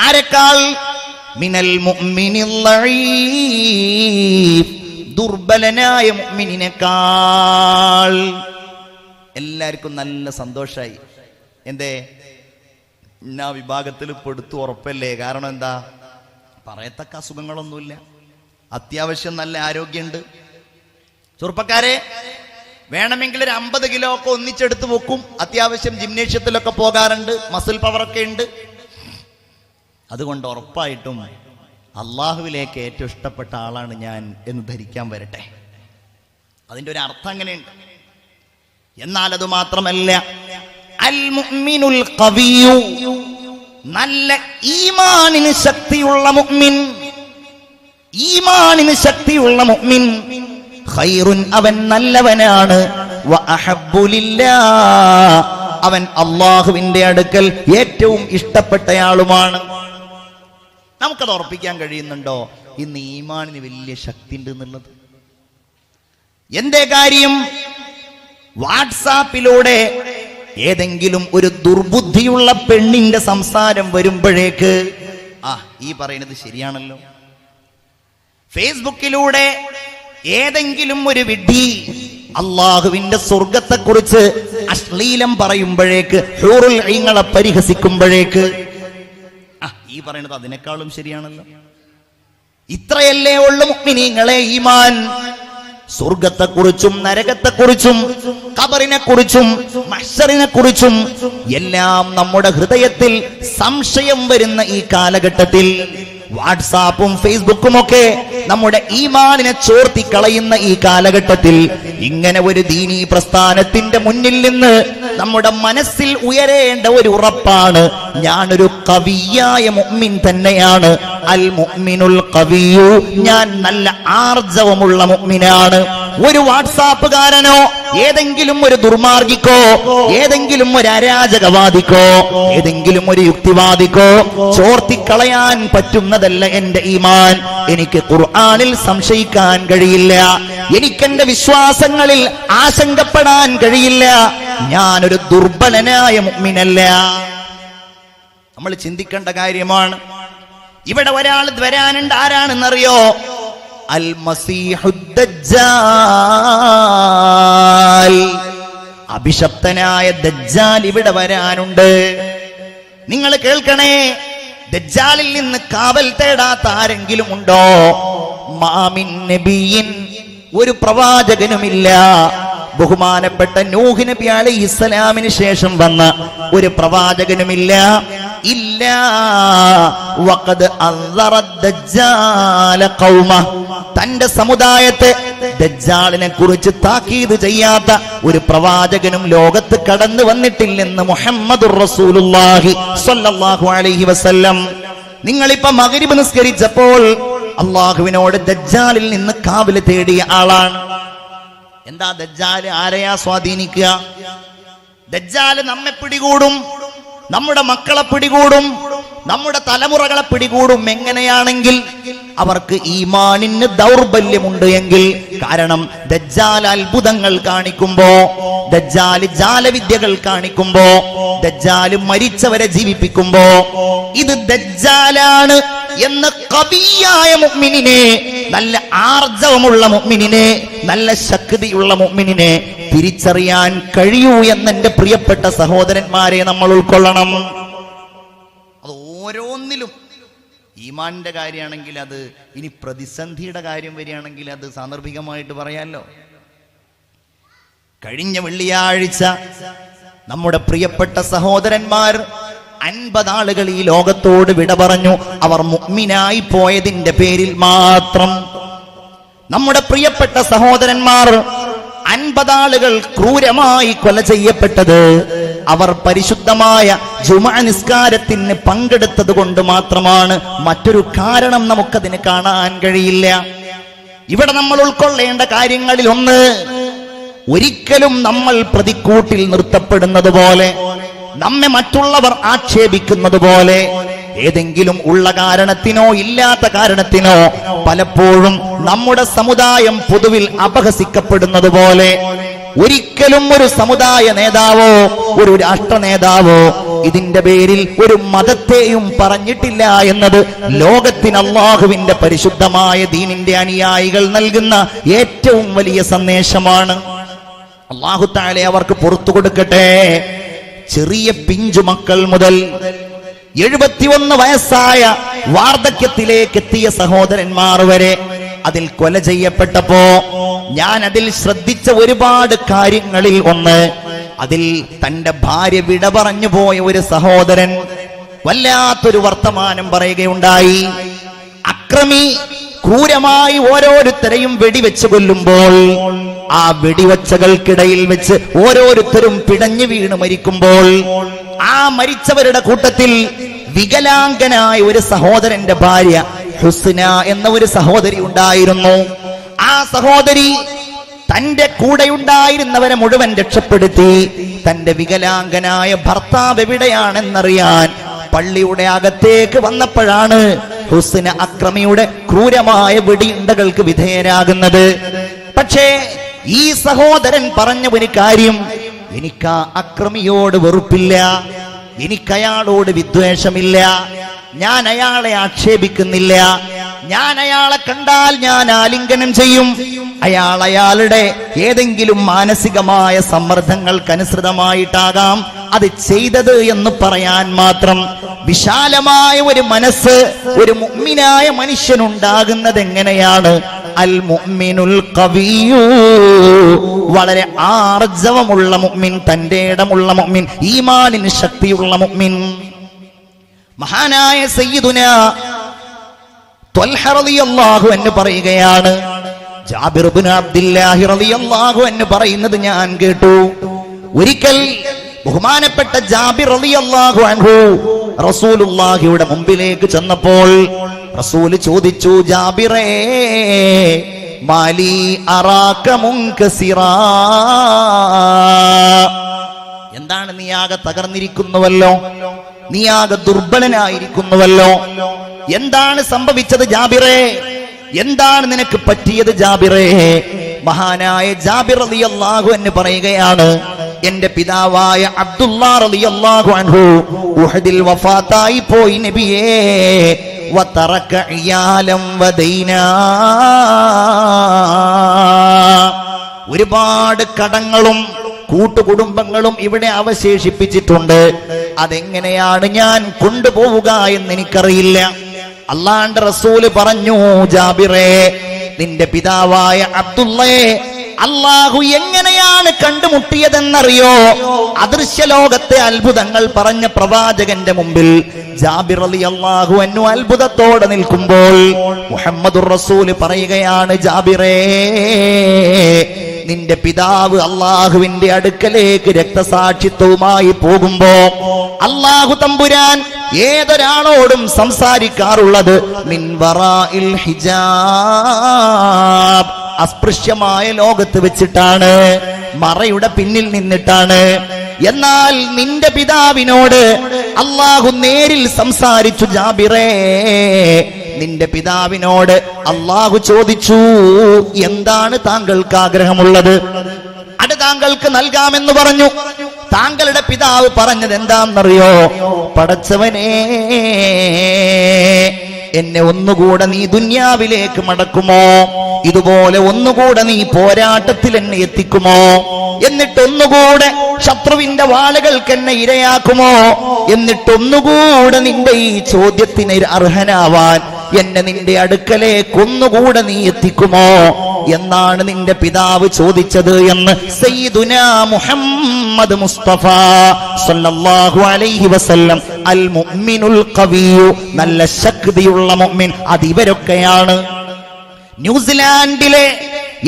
ആരെക്കാൾ? മിനൽ മുഅ്മിനിൽ ലഈഫ്, ദുർബലനായ മുഅ്മിനിനേക്കാൾ. എല്ലാവർക്കും നല്ല സന്തോഷായി. എന്തേ? ഇന്ന വിഭാഗത്തിൽ പെടുത്തു ഉറപ്പല്ലേ? കാരണം എന്താ? പറയത്തക്ക അസുഖങ്ങളൊന്നുമില്ല, അത്യാവശ്യം നല്ല ആരോഗ്യമുണ്ട്. ചെറുപ്പക്കാരെ, വേണമെങ്കിൽ ഒരു 50 കിലോ ഒക്കെ ഒന്നിച്ചെടുത്ത് വെക്കും. അത്യാവശ്യം ജിംനേഷ്യത്തിലൊക്കെ പോകാറുണ്ട്, മസിൽ പവറൊക്കെ ഉണ്ട്. അതുകൊണ്ട് ഉറപ്പായിട്ടും അള്ളാഹുവിലേക്ക് ഏറ്റവും ഇഷ്ടപ്പെട്ട ആളാണ് ഞാൻ എന്ന് ധരിക്കാൻ വരട്ടെ. അതിൻ്റെ ഒരു അർത്ഥം അങ്ങനെയുണ്ട്. എന്നാൽ അത് മാത്രമല്ല, അൽ മുഅ്മിനുൽ ഖവിയ്യു, നല്ല ഈമാനിന് ശക്തിയുള്ള മുഅ്മിൻ, ഈമാനിന് ശക്തിയുള്ള മുഅ്മിൻ, ഖൈറുൻ, അവൻ നല്ലവനാണ്, വഅഹബ്ബു ലില്ലാഹ്, അവൻ അല്ലാഹുവിന്റെ അടുക്കൽ ഏറ്റവും ഇഷ്ടപ്പെട്ടയാളുമാണ്. നമുക്കത് ഉറപ്പിക്കാൻ കഴിയുന്നുണ്ടോ ഇന്ന് ഈമാനിന് വലിയ ശക്തി ഉണ്ട് എന്നുള്ളത്? എന്തേ കാര്യം? വാട്സാപ്പിലൂടെ ഏതെങ്കിലും ഒരു ദുർബുദ്ധിയുള്ള പെണ്ണിന്റെ സംസാരം വരുമ്പോഴേക്ക് ഈ പറയുന്നത് ശരിയാണല്ലോ. ഫേസ്ബുക്കിലൂടെ ഏതെങ്കിലും ഒരു വിഡ്ഢി അള്ളാഹുവിന്റെ സ്വർഗത്തെക്കുറിച്ച് അശ്ലീലം പറയുമ്പോഴേക്ക്, ഹൂറുൽ ഐങ്ങളെ പരിഹസിക്കുമ്പോഴേക്ക് ഈ പറയുന്നത് അതിനേക്കാളും ശരിയാണല്ലോ. ഇത്രയല്ലേ ഉള്ളു മുഅ്മിനീങ്ങളെ ഈമാൻ. സ്വർഗത്തെക്കുറിച്ചും നരകത്തെക്കുറിച്ചും ഖബറിനെ കുറിച്ചും മഹ്ശറിനെ കുറിച്ചും എല്ലാം നമ്മുടെ ഹൃദയത്തിൽ സംശയം വരുന്ന ഈ കാലഘട്ടത്തിൽ വാട്സാപ്പും ഫേസ്ബുക്കും ഒക്കെ നമ്മുടെ ഈമാനിനെ ചോർത്തിക്കളയുന്ന ഈ കാലഘട്ടത്തിൽ ഇങ്ങനെ ഒരു ദീനീ പ്രസ്ഥാനത്തിന്റെ മുന്നിൽ നിന്ന് നമ്മുടെ മനസ്സിൽ ഉയരേണ്ട ഒരു ഉറപ്പാണ്, ഞാനൊരു ഖവിയായ മുഅ്മിൻ തന്നെയാണ്. അൽ മുഅ്മിനുൽ ഖവിയു, ഞാൻ നല്ല ആർജവമുള്ള മുഅ്മിനാണ്. ഒരു വാട്സാപ്പുകാരനോ ഏതെങ്കിലും ഒരു ദുർമാർഗിക്കോ ഏതെങ്കിലും ഒരു അരാജകവാദിക്കോ ഏതെങ്കിലും ഒരു യുക്തിവാദിക്കോ ചോർത്തിക്കളയാൻ പറ്റുന്നതല്ല എന്റെ ഈമാൻ. എനിക്ക് ഖുർആനിൽ സംശയിക്കാൻ കഴിയില്ല, എനിക്കെന്റെ വിശ്വാസങ്ങളിൽ ആശങ്കപ്പെടാൻ കഴിയില്ല. ഞാനൊരു ദുർബലനായ മുഅ്മിനല്ല. നമ്മൾ ചിന്തിക്കേണ്ട കാര്യമാണ്. ഇവിടെ ഒരാൾ വരാനുണ്ട്, ആരാണെന്നറിയോ? അൽ മസീഹുദ് ദജ്ജാൽ, അഭിശപ്തനായ ദജ്ജാൽ ഇവിടെ വരാനുണ്ട്. നിങ്ങൾ കേൾക്കണേ, ദജ്ജാലിൽ നിന്ന് കാവൽ തേടാത്ത ആരെങ്കിലും ഉണ്ടോ? മാമിൻ നബിയിൻ, ഒരു പ്രവാചകനുമില്ല. ബഹുമാനപ്പെട്ട നൂഹ് നബി അലൈഹിസ്സലാമിന് ശേഷം വന്ന ഒരു പ്രവാചകനുമില്ല. ഇല്ലാ വഖദ് അൻദറ ദജ്ജാല ഖൗമ, തന്റെ സമുദായത്തെ ദജ്ജാലിനെ കുറിച്ച് താക്കീത് ചെയ്യാത്ത ഒരു പ്രവാചകനും ലോകത്ത് കടന്നു വന്നിട്ടില്ലെന്ന് മുഹമ്മദുർ റസൂലുള്ളാഹി സ്വല്ലല്ലാഹു അലൈഹി വസല്ലം. നിങ്ങളിപ്പോ മഗ്രിബ് നിസ്കരിച്ചപ്പോൾ അള്ളാഹുവിനോട് ദജ്ജാലിൽ നിന്ന് കാവൽ തേടിയ ആളാണ്. എന്താ ദജ്ജാല് ആരെയാ സ്വാധീനിക്കുക? ദജ്ജാല് നമ്മെ പിടികൂടും, നമ്മുടെ മക്കളെ പിടികൂടും, നമ്മുടെ തലമുറകളെ പിടികൂടും. എങ്ങനെയാണെങ്കിൽ അവർക്ക് ഈമാനിന് ദൗർബല്യമുണ്ട് എങ്കിൽ. കാരണം ദജ്ജാൽ അത്ഭുതങ്ങൾ കാണിക്കുമ്പോ, ദജ്ജാൽ ജാലവിദ്യകൾ കാണിക്കുമ്പോ, ദജ്ജാൽ മരിച്ചവരെ ജീവിപ്പിക്കുമ്പോ ഇത് ദജ്ജാലാണ് എന്ന് ഖവിയായ മുഅ്മിനിനെ, നല്ല ആർജവമുള്ള മുഅ്മിനിനെ, നല്ല ശക്തിയുള്ള മുഅ്മിനിനെ തിരിച്ചറിയാൻ കഴിയൂ എന്നെന്റെ പ്രിയപ്പെട്ട സഹോദരന്മാരെ നമ്മൾ ഉൾക്കൊള്ളണം. അത് ഓരോന്നിലും ഈമാനിന്റെ കാര്യമാണെങ്കിൽ അത്, ഇനി പ്രതിസന്ധിയുടെ കാര്യം വരികയാണെങ്കിൽ അത് സാന്ദർഭികമായിട്ട് പറയാമല്ലോ. കഴിഞ്ഞ വെള്ളിയാഴ്ച നമ്മുടെ പ്രിയപ്പെട്ട സഹോദരന്മാർ 50 ആളുകൾ ഈ ലോകത്തോട് വിട പറഞ്ഞു. അവർ മുഅ്മിനായി പോയതിന്റെ പേരിൽ മാത്രം. നമ്മുടെ പ്രിയപ്പെട്ട സഹോദരന്മാർ 50 ആളുകൾ ക്രൂരമായി കൊല ചെയ്യപ്പെട്ടത് അവർ പരിശുദ്ധമായ ജുമുഅ നിസ്കാരത്തിന് പങ്കെടുത്തത് കൊണ്ട് മാത്രമാണ്. മറ്റൊരു കാരണം നമുക്കതിന് കാണാൻ കഴിയില്ല. ഇവിടെ നമ്മൾ ഉൾക്കൊള്ളേണ്ട കാര്യങ്ങളിൽ ഒന്ന്, ഒരിക്കലും നമ്മൾ പ്രതിക്കൂട്ടിൽ നിർത്തപ്പെടുന്നത് പോലെ, നമ്മെ മറ്റുള്ളവർ ആക്ഷേപിക്കുന്നത് പോലെ, ഏതെങ്കിലും ഉള്ള കാരണത്തിനോ ഇല്ലാത്ത കാരണത്തിനോ പലപ്പോഴും നമ്മുടെ സമുദായം പൊതുവിൽ അപഹസിക്കപ്പെടുന്നത് പോലെ ഒരിക്കലും ഒരു സമുദായ നേതാവോ ഒരു രാഷ്ട്ര നേതാവോ ഇതിന്റെ പേരിൽ ഒരു മതത്തെയും പറഞ്ഞിട്ടില്ല എന്നത് ലോകത്തിന് അല്ലാഹുവിന്റെ പരിശുദ്ധമായ ദീനിന്റെ അനുയായികൾ നൽകുന്ന ഏറ്റവും വലിയ സന്ദേശമാണ്. അല്ലാഹു തആല അവർക്ക് പുറത്തു കൊടുക്കട്ടെ. ചെറിയ പിഞ്ചു മക്കൾ മുതൽ 71 വയസ്സായ വാർദ്ധക്യത്തിലേക്ക് എത്തിയ സഹോദരന്മാർ വരെ അതിൽ കൊല ചെയ്യപ്പെട്ടപ്പോ ഞാൻ അതിൽ ശ്രദ്ധിച്ച ഒരുപാട് കാര്യങ്ങളിൽ ഒന്ന്, അതിൽ തന്റെ ഭാര്യ വിട പറഞ്ഞു പോയ ഒരു സഹോദരൻ വല്ലാത്തൊരു വർത്തമാനം പറയുകയുണ്ടായി. അക്രമി ക്രൂരമായി ഓരോരുത്തരെയും വെടിവെച്ച് കൊല്ലുമ്പോൾ ആ വെടിവച്ചകൾക്കിടയിൽ വെച്ച് ഓരോരുത്തരും പിടഞ്ഞു വീണ് മരിക്കുമ്പോൾ ആ മരിച്ചവരുടെ കൂട്ടത്തിൽ വികലാംഗനായ ഒരു സഹോദരന്റെ ഭാര്യ ഹുസ്ന എന്ന ഒരു സഹോദരി ഉണ്ടായിരുന്നു. ആ സഹോദരി തന്റെ കൂടെയുണ്ടായിരുന്നവരെ മുഴുവൻ രക്ഷപ്പെടുത്തി. തന്റെ വികലാംഗനായ ഭർത്താവ് എവിടെയാണെന്നറിയാൻ പള്ളിയുടെ അകത്തേക്ക് വന്നപ്പോഴാണ് ഹുസ്ന അക്രമിയുടെ ക്രൂരമായ വെടിയുണ്ടകൾക്ക് വിധേയരാകുന്നത്. പക്ഷേ ഈ സഹോദരൻ പറഞ്ഞ ഒരു കാര്യം, എനിക്ക് ആ അക്രമിയോട് വെറുപ്പില്ല, എനിക്കയാളോട് വിദ്വേഷമില്ല, ഞാൻ അയാളെ ആക്ഷേപിക്കുന്നില്ല, ഞാൻ അയാളെ കണ്ടാൽ ഞാൻ ആലിംഗനം ചെയ്യും. അയാളുടെ ഏതെങ്കിലും മാനസികമായ സമ്മർദ്ദങ്ങൾക്കനുസൃതമായിട്ടാകാം അത് ചെയ്തത് എന്ന് പറയാൻ മാത്രം വിശാലമായ ഒരു മനസ്സ് ഒരു മുഅ്മിനായ മനുഷ്യനുണ്ടാകുന്നത് എങ്ങനെയാണ്? അൽ മുഅ്മിനുൽ ഖവിയ്യു, വളരെ ആർജവമുള്ള മുഅ്മിൻ, തന്റെ ഇടമുള്ള മുഅ്മിൻ, ഈമാനിന് ശക്തിയുള്ള മുഅ്മിൻ. മഹാനായ സയ്യിദുനാ ത്വൽഹ റളിയല്ലാഹു അൻഹു പറയുകയാണ്, ജാബിർ ഇബ്നു അബ്ദുല്ലാഹി റളിയല്ലാഹു അൻഹു പറയുന്നത് ഞാൻ കേട്ടു. ഒരിക്കൽ ബഹുമാനപ്പെട്ട ജാബിർ റളിയല്ലാഹു അൻഹു റസൂലുള്ളാഹിയുടെ മുമ്പിലേക്ക് ചെന്നപ്പോൾ റസൂൽ ചോദിച്ചു, ജാബിറേ മാലി അറാക മുൻകസിറാ, എന്താണ് നീ ആകെ തകർന്നിരിക്കുന്നുവല്ലോ, നീ ആകെ ദുർബലനായിരിക്കുന്നുവല്ലോ, എന്താണ് സംഭവിച്ചത് ജാബിറേ, എന്താണ് നിനക്ക് പറ്റിയത് ജാബിറേ? മഹാനായ ജാബിർ റളിയല്ലാഹു അൻഹു പറയുകയാണ്, എന്റെ പിതാവായ അബ്ദുല്ലാഹ് റളിയല്ലാഹു അൻഹു ഉഹദിൽ വഫാത്തായി പോയി നബിയേ, വതറക ഇയാലം വദൈനാ, ഒരുപാട് കടങ്ങളും കൂട്ടുകുടുംബങ്ങളും ഇവിടെ അവശേഷിപ്പിച്ചിട്ടുണ്ട്. അതെങ്ങനെയാണ് ഞാൻ കൊണ്ടുപോവുക എന്ന് എനിക്കറിയില്ല. അല്ലാഹുവിന്റെ റസൂല് പറഞ്ഞു, ജാബിറേ, നിന്റെ പിതാവായ അബ്ദുള്ളയെ അല്ലാഹു എങ്ങനെയാണ് കണ്ടുമുട്ടിയതെന്നറിയോ? അദൃശ്യ ലോകത്തെ അത്ഭുതങ്ങൾ പറഞ്ഞ പ്രവാചകന്റെ മുമ്പിൽ ജാബിർ റളിയല്ലാഹു അൻഹു അത്ഭുതത്തോടെ നിൽക്കുമ്പോൾ മുഹമ്മദുർ റസൂൽ പറയുകയാണ്, ജാബിറേ, നിന്റെ പിതാവ് അള്ളാഹുവിന്റെ അടുക്കലേക്ക് രക്തസാക്ഷിത്വവുമായി പോകുമ്പോ അള്ളാഹു തമ്പുരാൻ ഏതൊരാളോടും സംസാരിക്കാറുള്ളത് മിൻ വറാഇൽ ഹിജാബ്, അസ്പൃശ്യമായ ലോകത്ത് വെച്ചിട്ടാണ്, മറയുടെ പിന്നിൽ നിന്നിട്ടാണ്. എന്നാൽ നിന്റെ പിതാവിനോട് അള്ളാഹു നേരിൽ സംസാരിച്ചു. ജാബിറേ, നിന്റെ പിതാവിനോട് അള്ളാഹു ചോദിച്ചു, എന്താണ് താങ്കൾക്ക് ആഗ്രഹമുള്ളത്? അത് താങ്കൾക്ക് നൽകാമെന്ന് പറഞ്ഞു. താങ്കളുടെ പിതാവ് പറഞ്ഞത് എന്താണെന്നറിയോ? പടച്ചവനേ, എന്നെ ഒന്നുകൂടെ നീ ദുനിയാവിലേക്ക് മടക്കുമോ? ഇതുപോലെ ഒന്നുകൂടെ നീ പോരാട്ടത്തിൽ എന്നെ എത്തിക്കുമോ? എന്നിട്ടൊന്നുകൂടെ ശത്രുവിന്റെ വാളുകൾക്ക് എന്നെ ഇരയാക്കുമോ? എന്നിട്ടൊന്നുകൂടെ നിന്റെ ഈ ചോദ്യത്തിന് അർഹനാവാൻ എന്നെ നിന്റെ അടുക്കലേക്ക് ഒന്നുകൂടെ നീ എത്തിക്കുമോ എന്നാണ് നിന്റെ പിതാവ് ചോദിച്ചത് എന്ന് സയ്യിദുനാ മുഹമ്മദ് മുസ്തഫ സല്ലല്ലാഹു അലൈഹി വസല്ലം അൽ മുഅ്മിനുൽ ഖവിയ്യു, നല്ല ശക്തിയുള്ള മുഅ്മിൻ, അതിവരൊക്കെയാണ്. ന്യൂസിലാൻഡിലെ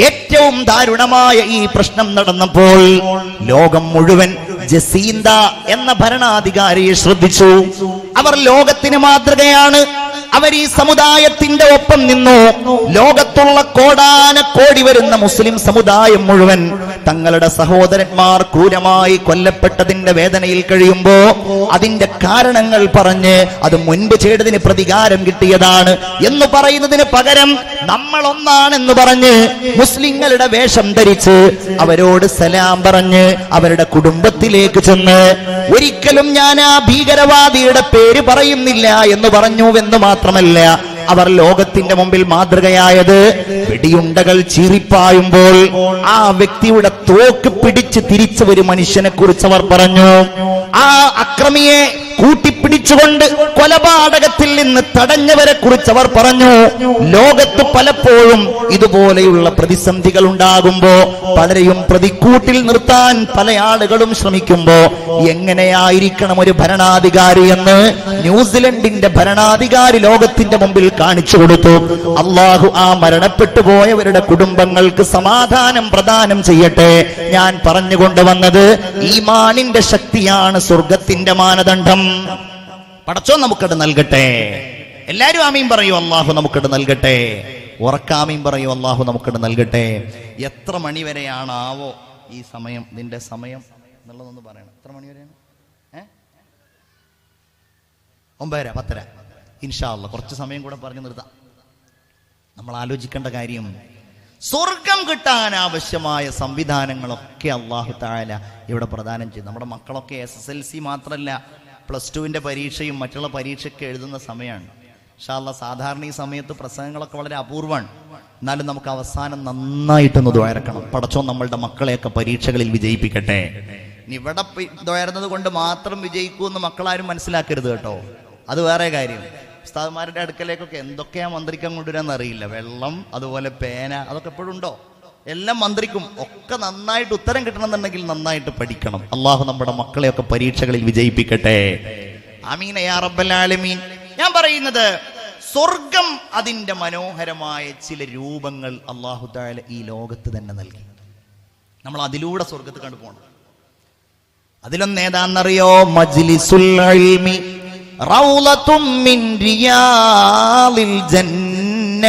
ഏറ്റവും ദാരുണമായ ഈ പ്രശ്നം നടന്നപ്പോൾ ലോകം മുഴുവൻ ജസീന്ത എന്ന ഭരണാധികാരിയെ ശ്രദ്ധിച്ചു. അവർ ലോകത്തിന് മാതൃകയാണ്. അവർ ഈ സമുദായത്തിന്റെ ഒപ്പം നിന്നു. ലോകത്തുള്ള കോടാനക്കോടി വരുന്ന മുസ്ലിം സമുദായം മുഴുവൻ തങ്ങളുടെ സഹോദരന്മാർ ക്രൂരമായി കൊല്ലപ്പെട്ടതിന്റെ വേദനയിൽ കഴിയുമ്പോ അതിന്റെ കാരണങ്ങൾ പറഞ്ഞ് അത് മുൻപ് ചെയ്തതിന് പ്രതികാരം കിട്ടിയതാണ് എന്ന് പറയുന്നതിന് പകരം നമ്മൾ ഒന്നാണെന്ന് പറഞ്ഞ് മുസ്ലിങ്ങളുടെ വേഷം ധരിച്ച് അവരോട് സലാം പറഞ്ഞ് അവരുടെ കുടുംബത്തിലേക്ക് ചെന്ന് ഒരിക്കലും ഞാൻ ആ ഭീകരവാദിയുടെ പേര് പറയുന്നില്ല എന്ന് പറഞ്ഞുവെന്ന് മാത്രമല്ല, അവർ ലോകത്തിന്റെ മുമ്പിൽ മാതൃകയായത് വെടിയുണ്ടകൾ ചീറിപ്പായുമ്പോൾ ആ വ്യക്തിയുടെ തോക്ക് പിടിച്ച് തിരിച്ച ഒരു മനുഷ്യനെ കുറിച്ച് അവർ പറഞ്ഞു. ആ അക്രമിയെ കൂട്ടിപ്പിടിച്ചുകൊണ്ട് കൊലപാതകത്തിൽ നിന്ന് തടഞ്ഞവരെ കുറിച്ച് അവർ പറഞ്ഞു. ലോകത്ത് പലപ്പോഴും ഇതുപോലെയുള്ള പ്രതിസന്ധികൾ ഉണ്ടാകുമ്പോ പലരെയും പ്രതിക്കൂട്ടിൽ നിർത്താൻ പല ആളുകളും ശ്രമിക്കുമ്പോ എങ്ങനെയായിരിക്കണം ഒരു ഭരണാധികാരി എന്ന് ന്യൂസിലൻഡിന്റെ ഭരണാധികാരി ലോകത്തിന്റെ മുമ്പിൽ കാണിച്ചു കൊടുത്തു. അള്ളാഹു ആ മരണപ്പെട്ടു പോയവരുടെ കുടുംബങ്ങൾക്ക് സമാധാനം പ്രദാനം ചെയ്യട്ടെ. ഞാൻ പറഞ്ഞുകൊണ്ടുവന്നത് ഈമാനിന്റെ ശക്തിയാണ് സ്വർഗത്തിന്റെ മാനദണ്ഡം. പടച്ചോൻ നമുക്കത് നൽകട്ടെ. എല്ലാരും ആമീൻ പറയൂ, അള്ളാഹു നമുക്കത് നൽകട്ടെ. ഉറക്കാമീൻ പറയൂ, അള്ളാഹു നമുക്കത് നൽകട്ടെ. എത്ര മണി വരെയാണാവോ ഈ സമയം, നിന്റെ സമയം എന്നുള്ളതൊന്ന് പറയണം. എത്ര മണി വരെയാണ്? 9:30, 10:00. ഇൻഷാ അല്ലാഹ് കുറച്ച് സമയം കൂടെ പറഞ്ഞു നിർത്താം. നമ്മൾ ആലോചിക്കേണ്ട കാര്യം, സ്വർഗം കിട്ടാൻ ആവശ്യമായ സംവിധാനങ്ങളൊക്കെ അല്ലാഹു തആല ഇവിടെ പ്രദാനം ചെയ്തു. നമ്മുടെ മക്കളൊക്കെ SSLC മാത്രമല്ല +2 പരീക്ഷയും മറ്റുള്ള പരീക്ഷയൊക്കെ എഴുതുന്ന സമയമാണ്. ഇൻഷാ അല്ലാഹ് സാധാരണ ഈ സമയത്ത് പ്രസംഗങ്ങളൊക്കെ വളരെ അപൂർവമാണ്. എന്നാലും നമുക്ക് അവസാനം നന്നായിട്ടൊന്ന് ദ്വാരക്കണം. പടച്ചോൻ നമ്മളുടെ മക്കളെയൊക്കെ പരീക്ഷകളിൽ വിജയിപ്പിക്കട്ടെ. ഇനി ഇവിടെ ദ്വാരുന്നത് കൊണ്ട് മാത്രം വിജയിക്കുമെന്ന് മക്കളാരും മനസ്സിലാക്കരുത് കേട്ടോ. അത് വേറെ കാര്യം. ഉസ്താദുമാരുടെ അടുക്കലേക്കൊക്കെ എന്തൊക്കെയാ മന്ത്രിക്കാൻ കൊണ്ടുവരാന്ന് അറിയില്ല. വെള്ളം, അതുപോലെ പേന, അതൊക്കെ എപ്പോഴും ഉണ്ടോ? എല്ലാം മന്ത്രിക്കും. ഒക്കെ നന്നായിട്ട് ഉത്തരം കിട്ടണമെന്നുണ്ടെങ്കിൽ നന്നായിട്ട് പഠിക്കണം. അള്ളാഹു നമ്മുടെ മക്കളെയൊക്കെ പരീക്ഷകളിൽ വിജയിപ്പിക്കട്ടെ. ആമീൻ യാ റബ്ബൽ ആലമീൻ. ഞാൻ പറയുന്നത്, സ്വർഗം അതിന്റെ മനോഹരമായ ചില രൂപങ്ങൾ അല്ലാഹു തആല ഈ ലോകത്ത് തന്നെ നൽകി. നമ്മൾ അതിലൂടെ സ്വർഗത്ത് കണ്ടുപോകണം. അതിലൊന്ന് ഏതാണെന്നറിയോ? മജ്ലിസുൽ ഇൽമി റൗളത്തും മിൻ റിയാദിൽ ജന്ന.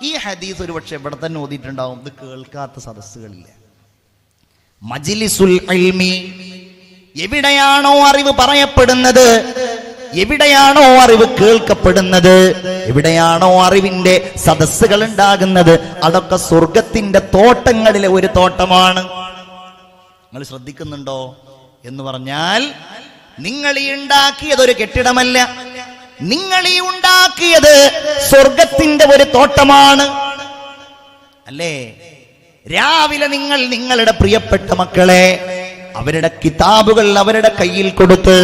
ഈ ഹദീസ് ഒരു പക്ഷെ ഇവിടെ തന്നെ ഓതിയിട്ടുണ്ടാവും. ഇത് കേൾക്കാത്ത സദസ്സുകളില്ല. മജ്ലിസുൽ ഇൽമി, എവിടെയാണോ അറിവ് പറയപ്പെടുന്നത്, എവിടെയാണോ അറിവ് കേൾക്കപ്പെടുന്നത്, എവിടെയാണോ അറിവിന്റെ സദസ്സുകൾ ഉണ്ടാകുന്നത്, അതൊക്കെ സ്വർഗത്തിന്റെ തോട്ടങ്ങളിലെ ഒരു തോട്ടമാണ്. നിങ്ങൾ ശ്രദ്ധിക്കുന്നുണ്ടോ എന്ന് പറഞ്ഞാൽ, നിങ്ങൾ ഈ ഉണ്ടാക്കിയത് ഒരു കെട്ടിടമല്ല, നിങ്ങൾ ഈ ഉണ്ടാക്കിയത് സ്വർഗത്തിന്റെ ഒരു തോട്ടമാണ്. അല്ലേ? രാവിലെ നിങ്ങൾ നിങ്ങളുടെ പ്രിയപ്പെട്ട മക്കളെ അവരുടെ കിതാബുകൾ അവരുടെ കയ്യിൽ കൊടുത്ത്,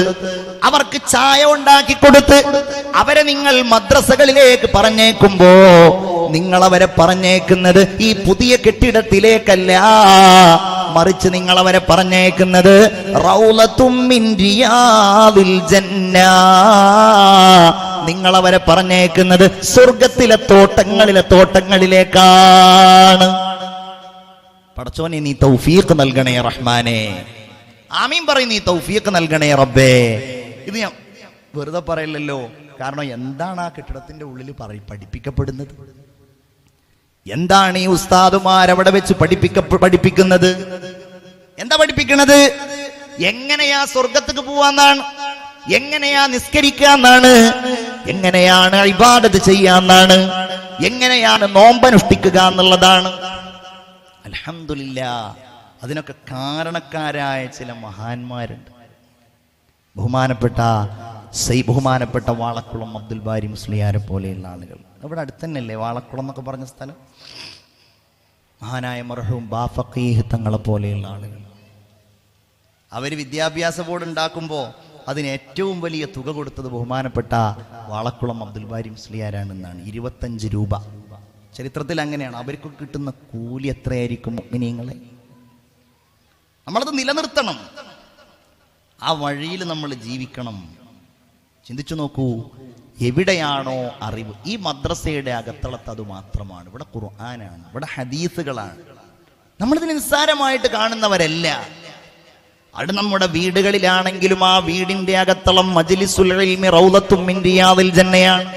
അവർക്ക് ചായ ഉണ്ടാക്കി കൊടുത്ത്, അവരെ നിങ്ങൾ മദ്രസകളിലേക്ക് പറഞ്ഞേക്കുമ്പോ നിങ്ങൾ അവരെ പറഞ്ഞേക്കുന്നത് ഈ പുതിയ കെട്ടിടത്തിലേക്കല്ല, മറിച്ച് നിങ്ങൾ അവരെ പറഞ്ഞേക്കുന്നത് റൗളത്തും മിൻ റിയാദിൽ ജന്ന. നിങ്ങൾ അവരെ പറഞ്ഞേക്കുന്നത് സ്വർഗത്തിലെ തോട്ടങ്ങളിലേക്കാണ്. പടച്ചോനെ നീ തൗഫീഖ് നൽകണേ റഹ്മാനെ. ആമീൻ പറയും. നീ തൗഫീഖ് നൽകണേ റബ്ബേ. ഇത് ഞാൻ വെറുതെ പറയില്ലല്ലോ. കാരണം എന്താണ് ആ കെട്ടിടത്തിന്റെ ഉള്ളിൽ പഠിപ്പിക്കപ്പെടുന്നത്? എന്താണ് ഈ ഉസ്താദുമാരവിടെ വെച്ച് പഠിപ്പിക്കുന്നത്? എന്താ പഠിപ്പിക്കുന്നത്? എങ്ങനെയാ സ്വർഗത്തേക്ക് പോവാന്നാണ്, എങ്ങനെയാ നിസ്കരിക്കാന്നാണ്, എങ്ങനെയാണ് ഇബാദത്ത് ചെയ്യാന്നാണ്, എങ്ങനെയാണ് നോമ്പനുഷ്ഠിക്കുക എന്നുള്ളതാണ്. അൽഹംദുലില്ലാഹ്, അതിനൊക്കെ കാരണക്കാരായ ചില മഹാന്മാരുണ്ട്. ബഹുമാനപ്പെട്ട വാളക്കുളം അബ്ദുൽ ബാരി മുസ്ലിയാരെ പോലെയുള്ള ആളുകൾ. ഇവിടെ അടുത്ത് തന്നെയല്ലേ വാളക്കുളം എന്നൊക്കെ പറഞ്ഞ സ്ഥലം? മഹാനായ മർഹൂം ബാഫഖീഹ് തങ്ങളെ പോലെയുള്ള ആളുകൾ. അവർ വിദ്യാഭ്യാസ ബോർഡ് ഉണ്ടാക്കുമ്പോൾ അതിന് ഏറ്റവും വലിയ തുക കൊടുത്തത് ബഹുമാനപ്പെട്ട വാളക്കുളം അബ്ദുൽ ബാരി മുസ്ലിയാരാണെന്നാണ്. 25 രൂപ. ചരിത്രത്തിൽ അങ്ങനെയാണ്. അവർക്ക് കിട്ടുന്ന കൂലി എത്രയായിരിക്കും മുഅ്മിനീങ്ങളെ? നമ്മളത് നിലനിർത്തണം. ആ വഴിയിൽ നമ്മൾ ജീവിക്കണം. ചിന്തിച്ചു നോക്കൂ, എവിടെയാണോ അറിവ്, ഈ മദ്രസയുടെ അകത്തളത്ത് അത് മാത്രമാണ്. ഇവിടെ ഖുർആനാണ്, ഇവിടെ ഹദീസുകളാണ്. നമ്മളിതിന് നിസ്സാരമായിട്ട് കാണുന്നവരല്ല. അത് നമ്മുടെ വീടുകളിലാണെങ്കിലും ആ വീടിന്റെ അകത്തളം മജ്ലിസുൽ ഇൽമി റൗളത്തും മിൻ റിയാദിൽ ജന്നയാണ്.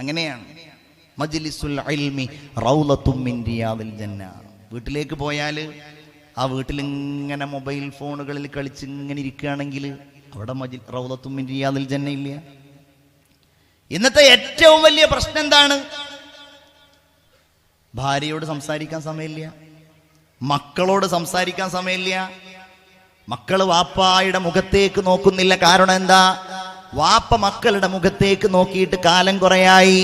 അങ്ങനെയാണ്. മജ്ലിസുൽ ഇൽമി റൗളത്തും മിൻ റിയാദിൽ ജന്ന. വീട്ടിലേക്ക് പോയാൽ ആ വീട്ടിൽ ഇങ്ങനെ മൊബൈൽ ഫോണുകളിൽ കളിച്ച് ഇങ്ങനെ ഇരിക്കുകയാണെങ്കിൽ അവിടെ റൗളത്തും മിൻ റിയാദിൽ ജന്ന ഇല്ല. ഇന്നത്തെ ഏറ്റവും വലിയ പ്രശ്നം എന്താണ്? ഭാര്യയോട് സംസാരിക്കാൻ സമയമില്ല, മക്കളോട് സംസാരിക്കാൻ സമയമില്ല. മക്കള് വാപ്പായുടെ മുഖത്തേക്ക് നോക്കുന്നില്ല. കാരണം എന്താ? വാപ്പ മക്കളുടെ മുഖത്തേക്ക് നോക്കിയിട്ട് കാലം കുറയായി.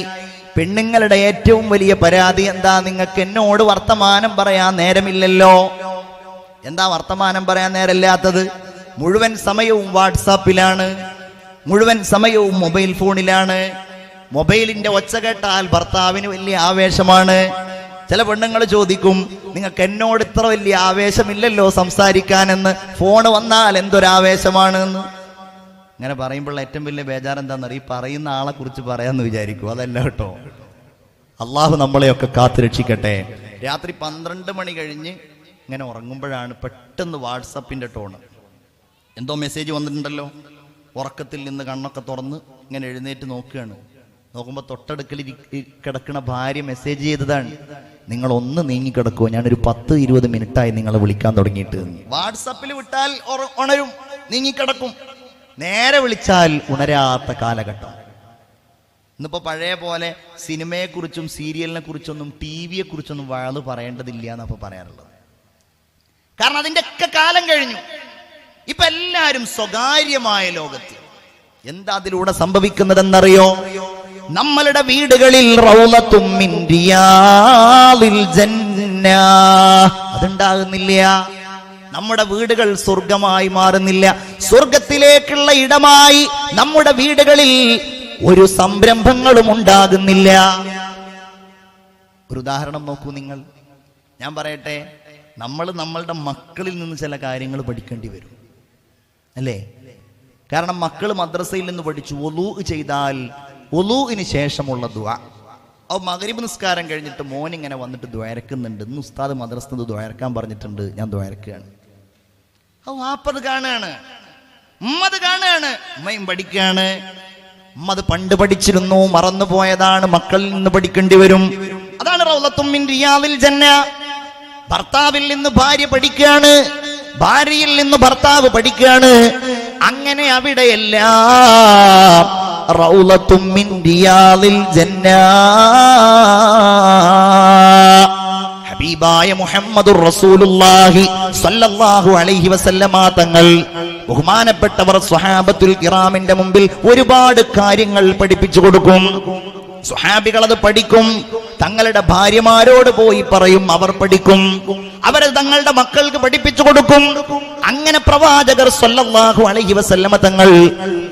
പെണ്ണുങ്ങളുടെ ഏറ്റവും വലിയ പരാതി എന്താ? നിങ്ങൾക്ക് എന്നോട് വർത്തമാനം പറയാൻ നേരമില്ലല്ലോ. എന്താ വർത്തമാനം പറയാൻ നേരമില്ലാത്തത്? മുഴുവൻ സമയവും വാട്സാപ്പിലാണ്, മുഴുവൻ സമയവും മൊബൈൽ ഫോണിലാണ്. മൊബൈലിന്റെ ഒച്ച കേട്ടാൽ ഭർത്താവിന് വലിയ ആവേശമാണ്. ചില പെണ്ണുങ്ങൾ ചോദിക്കും, നിങ്ങൾക്ക് എന്നോട് ഇത്ര വലിയ ആവേശമില്ലല്ലോ സംസാരിക്കാനെന്ന്, ഫോണ് വന്നാൽ എന്തൊരാവേശമാണ് എന്ന്. ഇങ്ങനെ പറയുമ്പോൾ ഏറ്റവും വലിയ ബേജാർ എന്താണെന്നറിയ, ഈ പറയുന്ന ആളെ കുറിച്ച് പറയാമെന്ന് വിചാരിക്കും. അതല്ല കേട്ടോ. അള്ളാഹു നമ്മളെയൊക്കെ കാത്തുരക്ഷിക്കട്ടെ. രാത്രി 12 മണി കഴിഞ്ഞ് ഇങ്ങനെ ഉറങ്ങുമ്പോഴാണ് പെട്ടെന്ന് വാട്സപ്പിന്റെ ടോണ്. എന്തോ മെസ്സേജ് വന്നിട്ടുണ്ടല്ലോ. ഉറക്കത്തിൽ നിന്ന് കണ്ണൊക്കെ തുറന്ന് ഇങ്ങനെ എഴുന്നേറ്റ് നോക്കുകയാണ്. നോക്കുമ്പോൾ തൊട്ടടുക്കൽ കിടക്കുന്ന ഭാര്യ മെസ്സേജ് ചെയ്തതാണ്, നിങ്ങൾ ഒന്ന് നീങ്ങിക്കിടക്കുമോ, ഞാനൊരു 10-20 മിനിറ്റായി നിങ്ങളെ വിളിക്കാൻ തുടങ്ങിയിട്ട്. വാട്സപ്പിൽ വിട്ടാൽ ഉണരും, നീങ്ങിക്കിടക്കും. നേരെ വിളിച്ചാൽ ഉണരാത്ത കാലഘട്ടം. ഇന്നിപ്പോ പഴയ പോലെ സിനിമയെക്കുറിച്ചും സീരിയലിനെ കുറിച്ചൊന്നും TV-യെ കുറിച്ചൊന്നും വാള് പറയേണ്ടതില്ല എന്നപ്പോ പറയാറുള്ളത്. കാരണം അതിൻ്റെ ഒക്കെ കാലം കഴിഞ്ഞു. ഇപ്പൊ എല്ലാവരും സ്വകാര്യമായ ലോകത്ത്. എന്താ അതിലൂടെ സംഭവിക്കുന്നതെന്നറിയോ? നമ്മളുടെ വീടുകളിൽ റൗളത്തും മിൻ റിയാദിൽ ജന്ന അതുണ്ടാകുന്നില്ല. നമ്മുടെ വീടുകൾ സ്വർഗമായി മാറുന്നില്ല. സ്വർഗത്തിലേക്കുള്ള ഇടമായി നമ്മുടെ വീടുകളിൽ ഒരു സംരംഭങ്ങളും ഉണ്ടാകുന്നില്ല. ഒരു ഉദാഹരണം നോക്കൂ നിങ്ങൾ. ഞാൻ പറയട്ടെ, നമ്മളുടെ മക്കളിൽ നിന്ന് ചില കാര്യങ്ങൾ പഠിക്കേണ്ടി വരും, അല്ലേ? കാരണം മക്കൾ മദ്രസയിൽ നിന്ന് പഠിച്ചു വുളൂ ചെയ്താൽ വുളൂഇന് ശേഷമുള്ള ദുആ. മഗ്രിബ് നിസ്കാരം കഴിഞ്ഞിട്ട് മോൻ ഇങ്ങനെ വന്നിട്ട് ദ്വാരക്കുന്നുണ്ട്. ഇന്ന് ഉസ്താദ് മദ്രസയിൽ ദ്വാരക്കാൻ പറഞ്ഞിട്ടുണ്ട്, ഞാൻ ദ്വാരക്കുകയാണ്. വാപ്പത് കാണുകയാണ്, ഉമ്മത് കാണുകയാണ്, ഉമ്മയും പഠിക്കുകയാണ്. ഉമ്മത് പണ്ട് പഠിച്ചിരുന്നു, മറന്നു പോയതാണ്, മക്കളിൽ നിന്ന് പഠിക്കേണ്ടി വരും. അതാണ് റൗളത്തും മിൻ റിയാദിൽ ജന്ന. ഭർത്താവിൽ നിന്ന് ഭാര്യ പഠിക്കുകയാണ്, ഭാര്യയിൽ നിന്ന് ഭർത്താവ് പഠിക്കുകയാണ്. അങ്ങനെ അവിടെയെല്ലാം റൗളത്തും മിൻ റിയാദിൽ ജന്ന. ഹബീബായ മുഹമ്മദുർ റസൂലുള്ളാഹി സ്വല്ലല്ലാഹു അലൈഹി വസല്ലമ തങ്ങൾ ബഹുമാനപ്പെട്ടവർ സ്വഹാബത്തുൽ കിറാമിന്റെ മുമ്പിൽ ഒരുപാട് കാര്യങ്ങൾ പഠിപ്പിച്ചു കൊടുക്കും. സ്വഹാബികൾ അത് പഠിക്കും, തങ്ങളുടെ ഭാര്യമാരോട് പോയി പറയും, അവർ പഠിക്കും, അവരെ തങ്ങളുടെ മക്കൾക്ക് പഠിപ്പിച്ചു കൊടുക്കും. അങ്ങനെ പ്രവാചകർ സ്വല്ലല്ലാഹു അലൈഹി വസല്ലമ തങ്ങൾ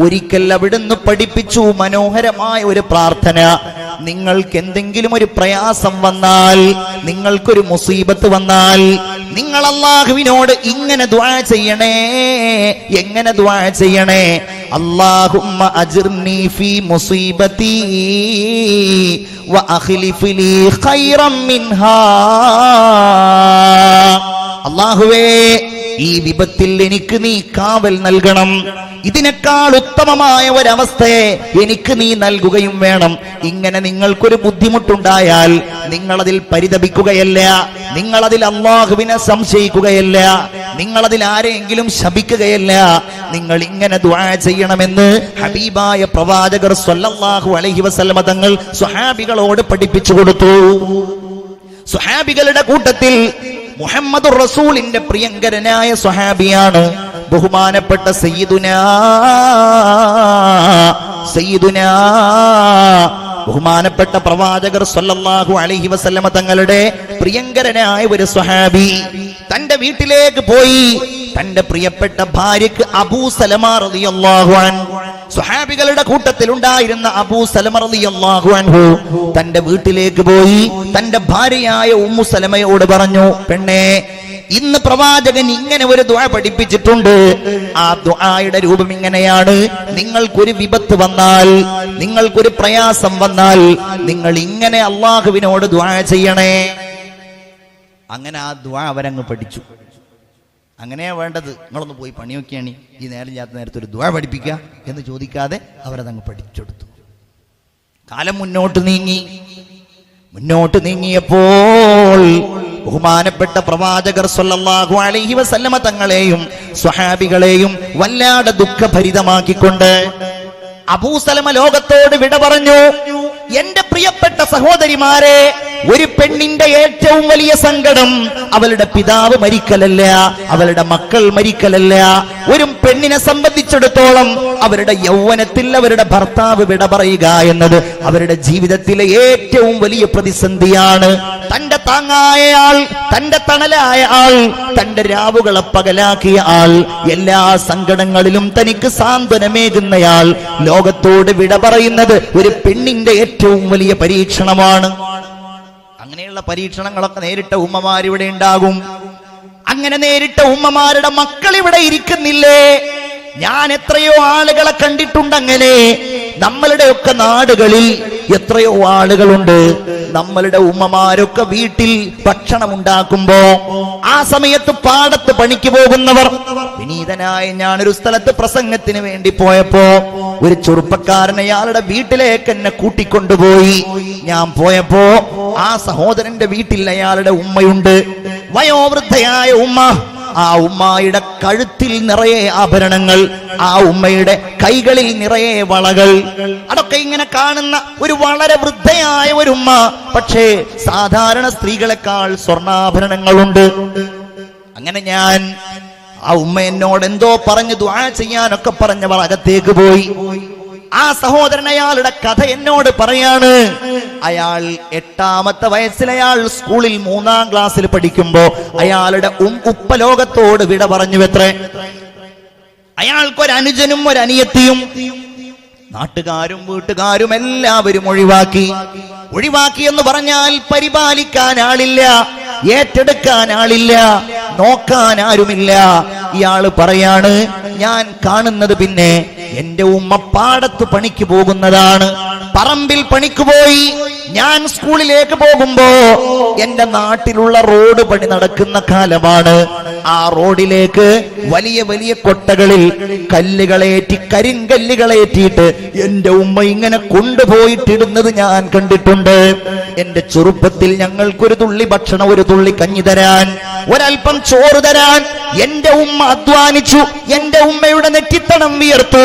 ഒരിക്കൽ അവിടുന്ന് പഠിപ്പിച്ചു മനോഹരമായ ഒരു പ്രാർത്ഥന. നിങ്ങൾക്ക് എന്തെങ്കിലും ഒരു പ്രയാസം വന്നാൽ, നിങ്ങൾക്കൊരു മുസീബത്ത് വന്നാൽ, നിങ്ങൾ അല്ലാഹുവിനോട് ഇങ്ങനെ ദുആ ചെയ്യണേ. എങ്ങനെ ദുആ ചെയ്യണേ? അല്ലാഹുമ്മ അജിർനി ഫീ മുസീബതി വ അഖ്ലിഫ് ലീ ഖൈറൻ മിൻഹാ. അല്ലാഹുവേ, ഈ വിപത്തിൽ എനിക്ക് നീ കാവൽ നൽകണം. ഇതിനേക്കാൾ ഉത്തമമായ ഒരവസ്ഥയെ എനിക്ക് നീ നൽകുകയും വേണം. ഇങ്ങനെ നിങ്ങൾക്കൊരു ബുദ്ധിമുട്ടുണ്ടായാൽ നിങ്ങളതിൽ പരിതപിക്കുകയല്ല, നിങ്ങളതിൽ അല്ലാഹുവിനെ സംശയിക്കുകയല്ല, നിങ്ങളതിൽ ആരെങ്കിലും ശപിക്കുകയല്ല. നിങ്ങൾ ഇങ്ങനെ ദുആ ചെയ്യണമെന്ന് ഹബീബായ പ്രവാചകർ സ്വല്ലല്ലാഹു അലൈഹി വസല്ലമ തങ്ങൾ സ്വഹാബികളോട് പഠിപ്പിച്ചു കൊടുത്തു. സ്വഹാബികളുടെ കൂട്ടത്തിൽ മുഹമ്മദുർ റസൂലിന്റെ പ്രിയങ്കരനായ സ്വഹാബിയാണ് ബഹുമാനപ്പെട്ട സയ്യിദുനാ ബഹുമാനപ്പെട്ട പ്രവാചകർ സ്വല്ലല്ലാഹു അലൈഹി വസല്ലമ തങ്ങളുടെ പ്രിയങ്കരനായ ഒരു സ്വഹാബി. തന്റെ വീട്ടിലേക്ക് പോയി തന്റെ പ്രിയപ്പെട്ട ഭാര്യക്ക് അബൂ സലമ റളിയല്ലാഹു അൻഹു, സ്വഹാബികളുടെ കൂട്ടത്തിൽ ഉണ്ടായിരുന്ന അബൂ സലമ റളിയല്ലാഹു അൻഹു തന്റെ വീട്ടിലേക്ക് പോയി തന്റെ ഭാര്യയായ ഉമ്മു സലമയോട് പറഞ്ഞു, പെണ്ണേ, ഇന്ന് പ്രവാചകൻ ഇങ്ങനെ ഒരു ദുആ പഠിപ്പിച്ചിട്ടുണ്ട്. ആ ദുആയുടെ രൂപം ഇങ്ങനെയാണ്: നിങ്ങൾക്കൊരു വിപത്ത് വന്നാൽ, നിങ്ങൾക്കൊരു പ്രയാസം വന്നാൽ, നിങ്ങൾ ഇങ്ങനെ അല്ലാഹുവിനോട് ദുആ ചെയ്യണേ. അങ്ങനെ ആ ദുആ അവരങ്ങ് പഠിച്ചു. അങ്ങനെയാ വേണ്ടത്. നിങ്ങളൊന്ന് പോയി പണി നോക്കിയാണ് ഈ നേരത്തെ നേരത്തെ ഒരു ദുആ പഠിപ്പിക്കുക എന്ന് ചോദിക്കാതെ അവരതങ്ങ് പഠിച്ചെടുത്തു. കാലം മുന്നോട്ട് നീങ്ങിയപ്പോൾ ബഹുമാനപ്പെട്ട പ്രവാചകർ സ്വല്ലല്ലാഹു അലൈഹി വസല്ലമ തങ്ങളെയും സ്വഹാബികളെയും വല്ലാതെ ദുഃഖഭരിതമാക്കിക്കൊണ്ട് അബൂ സലമ ലോകത്തോട് വിട പറഞ്ഞു. എന്റെ പ്രിയപ്പെട്ട സഹോദരിമാരെ, ഒരു പെണ്ണിന്റെ ഏറ്റവും വലിയ സങ്കടം അവളുടെ പിതാവ് മരിക്കലല്ല, അവളുടെ മക്കൾ മരിക്കലല്ല. ഒരു പെണ്ണിനെ സംബന്ധിച്ചിടത്തോളം അവരുടെ യൗവനത്തിൽ അവരുടെ ഭർത്താവ് വിട പറയുക എന്നത് അവരുടെ ജീവിതത്തിലെ ഏറ്റവും വലിയ പ്രതിസന്ധിയാണ്. തന്റെ താങ്ങായ ആൾ, തന്റെ തണലായ ആൾ, തന്റെ രാവുകളെ പകലാക്കിയ ആൾ, എല്ലാ സങ്കടങ്ങളിലും തനിക്ക് സാന്ത്വനമേകുന്നയാൾ ലോകത്തോട് വിട പറയുന്നത് ഒരു പെണ്ണിന്റെ ഏറ്റവും വലിയ പരീക്ഷണമാണ്. അങ്ങനെയുള്ള പരീക്ഷണങ്ങളൊക്കെ നേരിട്ട ഉമ്മമാരിവിടെ ഉണ്ടാകും. അങ്ങനെ നേരിട്ട ഉമ്മമാരുടെ മക്കൾ ഇവിടെ ഇരിക്കുന്നില്ലേ? ഞാൻ എത്രയോ ആളുകളെ കണ്ടിട്ടുണ്ട്. അങ്ങനെ നമ്മളുടെയൊക്കെ നാടുകളിൽ എത്രയോ ആളുകളുണ്ട്. നമ്മളുടെ ഉമ്മമാരൊക്കെ വീട്ടിൽ ഭക്ഷണം ഉണ്ടാക്കുമ്പോ ആ സമയത്ത് പാടത്ത് പണിക്ക് പോകുന്നവർ. വിനീതനായ ഞാനൊരു സ്ഥലത്ത് പ്രസംഗത്തിന് വേണ്ടി പോയപ്പോ ഒരു ചെറുപ്പക്കാരൻ അയാളുടെ വീട്ടിലേക്ക് എന്നെ കൂട്ടിക്കൊണ്ടുപോയി. ഞാൻ പോയപ്പോ ആ സഹോദരന്റെ വീട്ടിൽ അയാളുടെ ഉമ്മയുണ്ട്, വയോവൃദ്ധയായ ഉമ്മ. ആ ഉമ്മയുടെ കഴുത്തിൽ നിറയെ ആഭരണങ്ങൾ, ആ ഉമ്മയുടെ കൈകളിൽ നിറയെ വളകൾ. അതൊക്കെ ഇങ്ങനെ കാണുന്ന ഒരു വളരെ വൃദ്ധയായ ഒരു ഉമ്മ. പക്ഷേ സാധാരണ സ്ത്രീകളെക്കാൾ സ്വർണ്ണാഭരണങ്ങളുണ്ട്. അങ്ങനെ ഞാൻ ആ ഉമ്മ എന്നോട് എന്തോ പറഞ്ഞ് ദുആ ചെയ്യാനൊക്കെ പറഞ്ഞവർ അകത്തേക്ക് പോയി. ആ സഹോദരൻ അയാളുടെ കഥ എന്നോട് പറയാണ്. അയാൾ 8ാമത്തെ വയസ്സിൽ അയാൾ സ്കൂളിൽ 3ാം ക്ലാസ്സിൽ പഠിക്കുമ്പോ അയാളുടെ ഉപ്പ ലോകത്തോട് വിട പറഞ്ഞു. എത്രേ, അയാൾക്കൊരു അനുജനും ഒരു അനിയത്തിയും. നാട്ടുകാരും വീട്ടുകാരും എല്ലാവരും ഒഴിവാക്കി എന്ന് പറഞ്ഞാൽ പരിപാലിക്കാൻ ആളില്ല, ഏറ്റെടുക്കാൻ ആളില്ല, നോക്കാൻ ആരുമില്ല. ഇയാള് പറയാണ്, ഞാൻ കാണുന്നത് പിന്നെ എന്റെ ഉമ്മ പാടത്ത് പണിക്ക് പോകുന്നതാണ്, പറമ്പിൽ പണിക്ക് പോയി. ഞാൻ സ്കൂളിലേക്ക് പോകുമ്പോ എന്റെ നാട്ടിലുള്ള റോഡ് പണി നടക്കുന്ന കാലമാണ്. ആ റോഡിലേക്ക് വലിയ വലിയ കൊട്ടകളിൽ കല്ലുകളേറ്റി, കരിങ്കല്ലുകളേറ്റിയിട്ട് എന്റെ ഉമ്മ ഇങ്ങനെ കൊണ്ടുപോയിട്ടിടുന്നത് ഞാൻ കണ്ടിട്ടുണ്ട്. എന്റെ ചെറുപ്പത്തിൽ ഞങ്ങൾക്കൊരു തുള്ളി ഭക്ഷണം, ഒരു തുള്ളി കഞ്ഞി തരാൻ, ഒരൽപ്പം ചോറ് തരാൻ എന്റെ ഉമ്മ അധ്വാനിച്ചു. എന്റെ ഉമ്മയുടെ നെറ്റിത്തടം വിയർത്തു.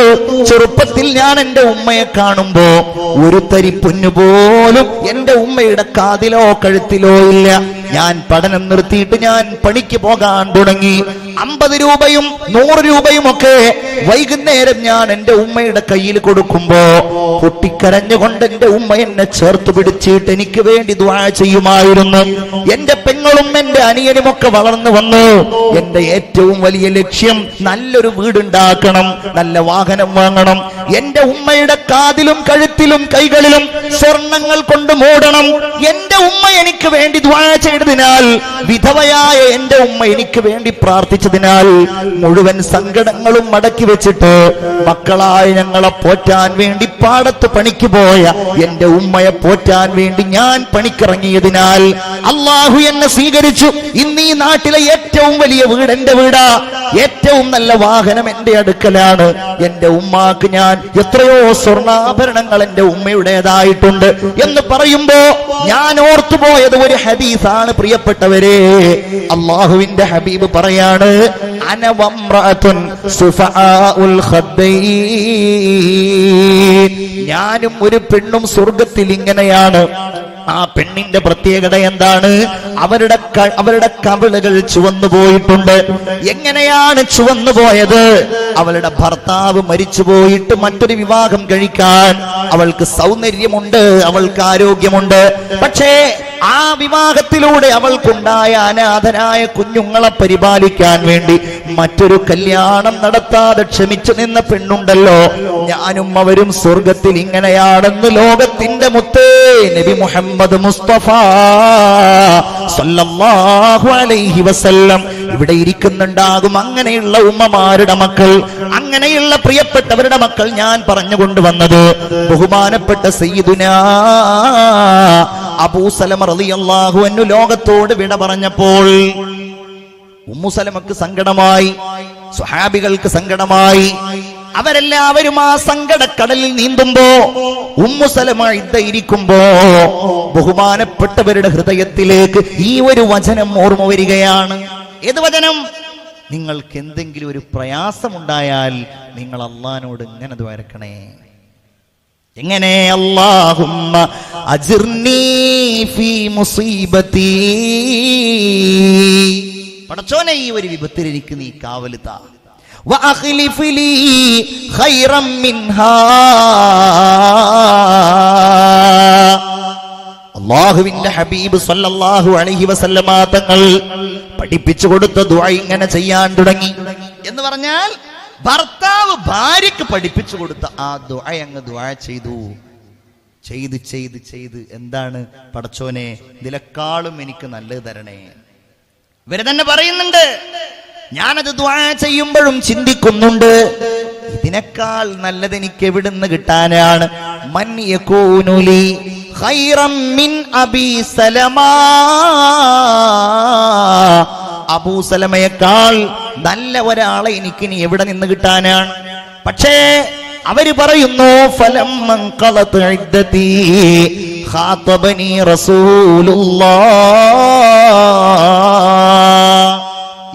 ചെറുപ്പത്തിൽ ഞാൻ എന്റെ ഉമ്മയെ കാണുമ്പോ ഒരു തരി പൊന്നുപോലും എന്റെ ഉമ്മയുടെ കാതിലോ കഴുത്തിലോ ഇല്ല. ഞാൻ പഠനം നിർത്തിയിട്ട് ഞാൻ പണിക്ക് പോകാൻ തുടങ്ങി. 50 രൂപയും 100 രൂപയും ഒക്കെ വൈകുന്നേരം ഞാൻ എന്റെ ഉമ്മയുടെ കയ്യിൽ കൊടുക്കുമ്പോ പൊട്ടിക്കരഞ്ഞുകൊണ്ട് എന്റെ ഉമ്മ എന്നെ ചേർത്ത് പിടിച്ചിട്ട് എനിക്ക് വേണ്ടി ദുആ ചെയ്യുമായിരുന്നു. എന്റെ പെങ്ങളും എന്റെ അനിയനും ഒക്കെ വളർന്നു വന്നു. എന്റെ ഏറ്റവും വലിയ ലക്ഷ്യം നല്ലൊരു വീടുണ്ടാക്കണം, നല്ല വാഹനം വാങ്ങണം. എന്റെ ഉമ്മയുടെ കാതിലും കഴുത്തിലും കൈകളിലും സ്വർണങ്ങൾ കൊണ്ട് മൂടണം. എന്റെ ഉമ്മ എനിക്ക് വേണ്ടി ദുആ ചെയ്തതിനാൽ, വിധവയായ എന്റെ ഉമ്മ എനിക്ക് വേണ്ടി പ്രാർത്ഥിച്ചതിനാൽ മുഴുവൻ സങ്കടങ്ങളും മടക്കി വെച്ചിട്ട് മക്കളായ ഞങ്ങളെ പോറ്റാൻ വേണ്ടി പാടത്ത് പണിക്ക് പോയ എന്റെ ഉമ്മയെ പോറ്റാൻ വേണ്ടി ഞാൻ പണിക്കിറങ്ങിയതിനാൽ അള്ളാഹു എന്നെ സ്വീകരിച്ചു. ഇന്ന് ഈ നാട്ടിലെ ഏറ്റവും വലിയ വീട് എന്റെ വീടാ, ഏറ്റവും നല്ല വാഹനം എന്റെ അടുക്കലാണ്. എന്റെ ഉമ്മാക്ക് ഞാൻ എത്രയോ സ്വർണ്ണാഭരണങ്ങൾ എന്റെ ഉമ്മയുടേതായിട്ടുണ്ട് എന്ന് പറയുമ്പോ ഞാൻ ഓർത്തുപോയത് ഒരു ഹദീസാണ്. പ്രിയപ്പെട്ടവരെ, അള്ളാഹുവിന്റെ ഹബീബ് പറയാണ്, അനവംറഅതുൻ സുഫആഉൽ ഖദ്ദൈൻ, ഞാനും ഒരു പെണ്ണും സ്വർഗത്തിൽ ഇങ്ങനെയാണ്. ആ പെണ്ണിന്റെ പ്രത്യേകത എന്താണ്? അവരുടെ കവിളുകൾ ചുവന്നു പോയിട്ടുണ്ട്. എങ്ങനെയാണ് ചുവന്നു പോയത്? അവളുടെ ഭർത്താവ് മരിച്ചു പോയിട്ട് മറ്റൊരു വിവാഹം കഴിക്കാൻ അവൾക്ക് സൗന്ദര്യമുണ്ട്, അവൾക്ക് ആരോഗ്യമുണ്ട്. പക്ഷേ ആ വിവാഹത്തിലൂടെ അവൾക്കുണ്ടായ അനാഥനായ കുഞ്ഞുങ്ങളെ പരിപാലിക്കാൻ വേണ്ടി മറ്റൊരു കല്യാണം നടത്താതെ ക്ഷമിച്ചു നിന്ന പെണ്ണുണ്ടല്ലോ. ഞാനും അവരും സ്വർഗത്തിൽ ഇങ്ങനെയാണെന്ന് ലോകത്തിന്റെ മുത്തേ നബി മുഹമ്മദ് മുസ്തഫ സല്ലല്ലാഹു അലൈഹി വസല്ലം ഇവിടെ ഇരിക്കുന്നുണ്ടാകും. അങ്ങനെയുള്ള ഉമ്മമാരുടെ മക്കൾ, അങ്ങനെയുള്ള പ്രിയപ്പെട്ടവരുടെ മക്കൾ ഞാൻ പറഞ്ഞുകൊണ്ടുവന്നത് ബഹുമാനപ്പെട്ട സയ്യിദുനാ അബൂ സലമ റളിയല്ലാഹു അൻഹു ലോകത്തോട് വിട പറഞ്ഞപ്പോൾ ഉമ്മു സലമക്ക് സങ്കടമായി, സ്വഹാബികൾക്ക് സങ്കടമായി. അവരെല്ലാവരും ആ സങ്കടക്കടലിൽ നീന്തുമ്പോ ഉമ്മു സലമ ഇരിക്കുമ്പോ ബഹുമാനപ്പെട്ടവരുടെ ഹൃദയത്തിലേക്ക് ഈ ഒരു വചനം ഓർമ്മ വരികയാണ്. ഏത് വചനം? നിങ്ങൾക്ക് എന്തെങ്കിലും ഒരു പ്രയാസമുണ്ടായാൽ നിങ്ങൾ അല്ലാഹുവിനോട് ഇങ്ങനെ ദ്വാരക്കണേ. എങ്ങനെ? അല്ലാഹുമ്മ അജിർനി ഫീ മുസീബതി, പടച്ചോനെ ഈ ഒരു വിപത്തിൽ എനിക്ക് നീ കാവല് താ. വഅഖ്ലിഫ് ലീ ഖൈറൻ മിൻഹാ, അല്ലാഹുവിന്റെ ഹബീബ് സല്ലല്ലാഹു അലൈഹി വസല്ലമ തങ്ങൾ പഠിപ്പിച്ചു കൊടുത്ത ദുആ ഇങ്ങനെ ചെയ്യാൻ തുടങ്ങി. എന്ന് പറഞ്ഞാൽ ഭർത്താവ് ഭാര്യക്ക് പഠിപ്പിച്ചു കൊടുത്ത ആ ദുആ അങ്ങ് ദുആ ചെയ്തു. ചെയ്ത് എന്താണ്? പടച്ചോനെ ഇതിലെക്കാളും എനിക്ക് നല്ലത് തരണേ. ഇവര് തന്നെ പറയുന്നുണ്ട്, ഞാനത് ദുആ ചെയ്യുമ്പോഴും ചിന്തിക്കുന്നുണ്ട്, ഇതിനേക്കാൾ നല്ലത് എനിക്ക് എവിടുന്ന് കിട്ടാനാണ്? മൻ യകൂനു ലി ഖൈറൻ മിൻ അബീ സലമ, അബൂ സലമയേക്കാൾ നല്ല ഒരാളെ എനിക്ക് ഇനി എവിടെ നിന്ന് കിട്ടാനാണ്? പക്ഷേ അവര് പറയുന്നു, ഫലമ്മൻ ഖലത ഇദ്ദതി ഖാതബനി റസൂലുള്ളാഹ്,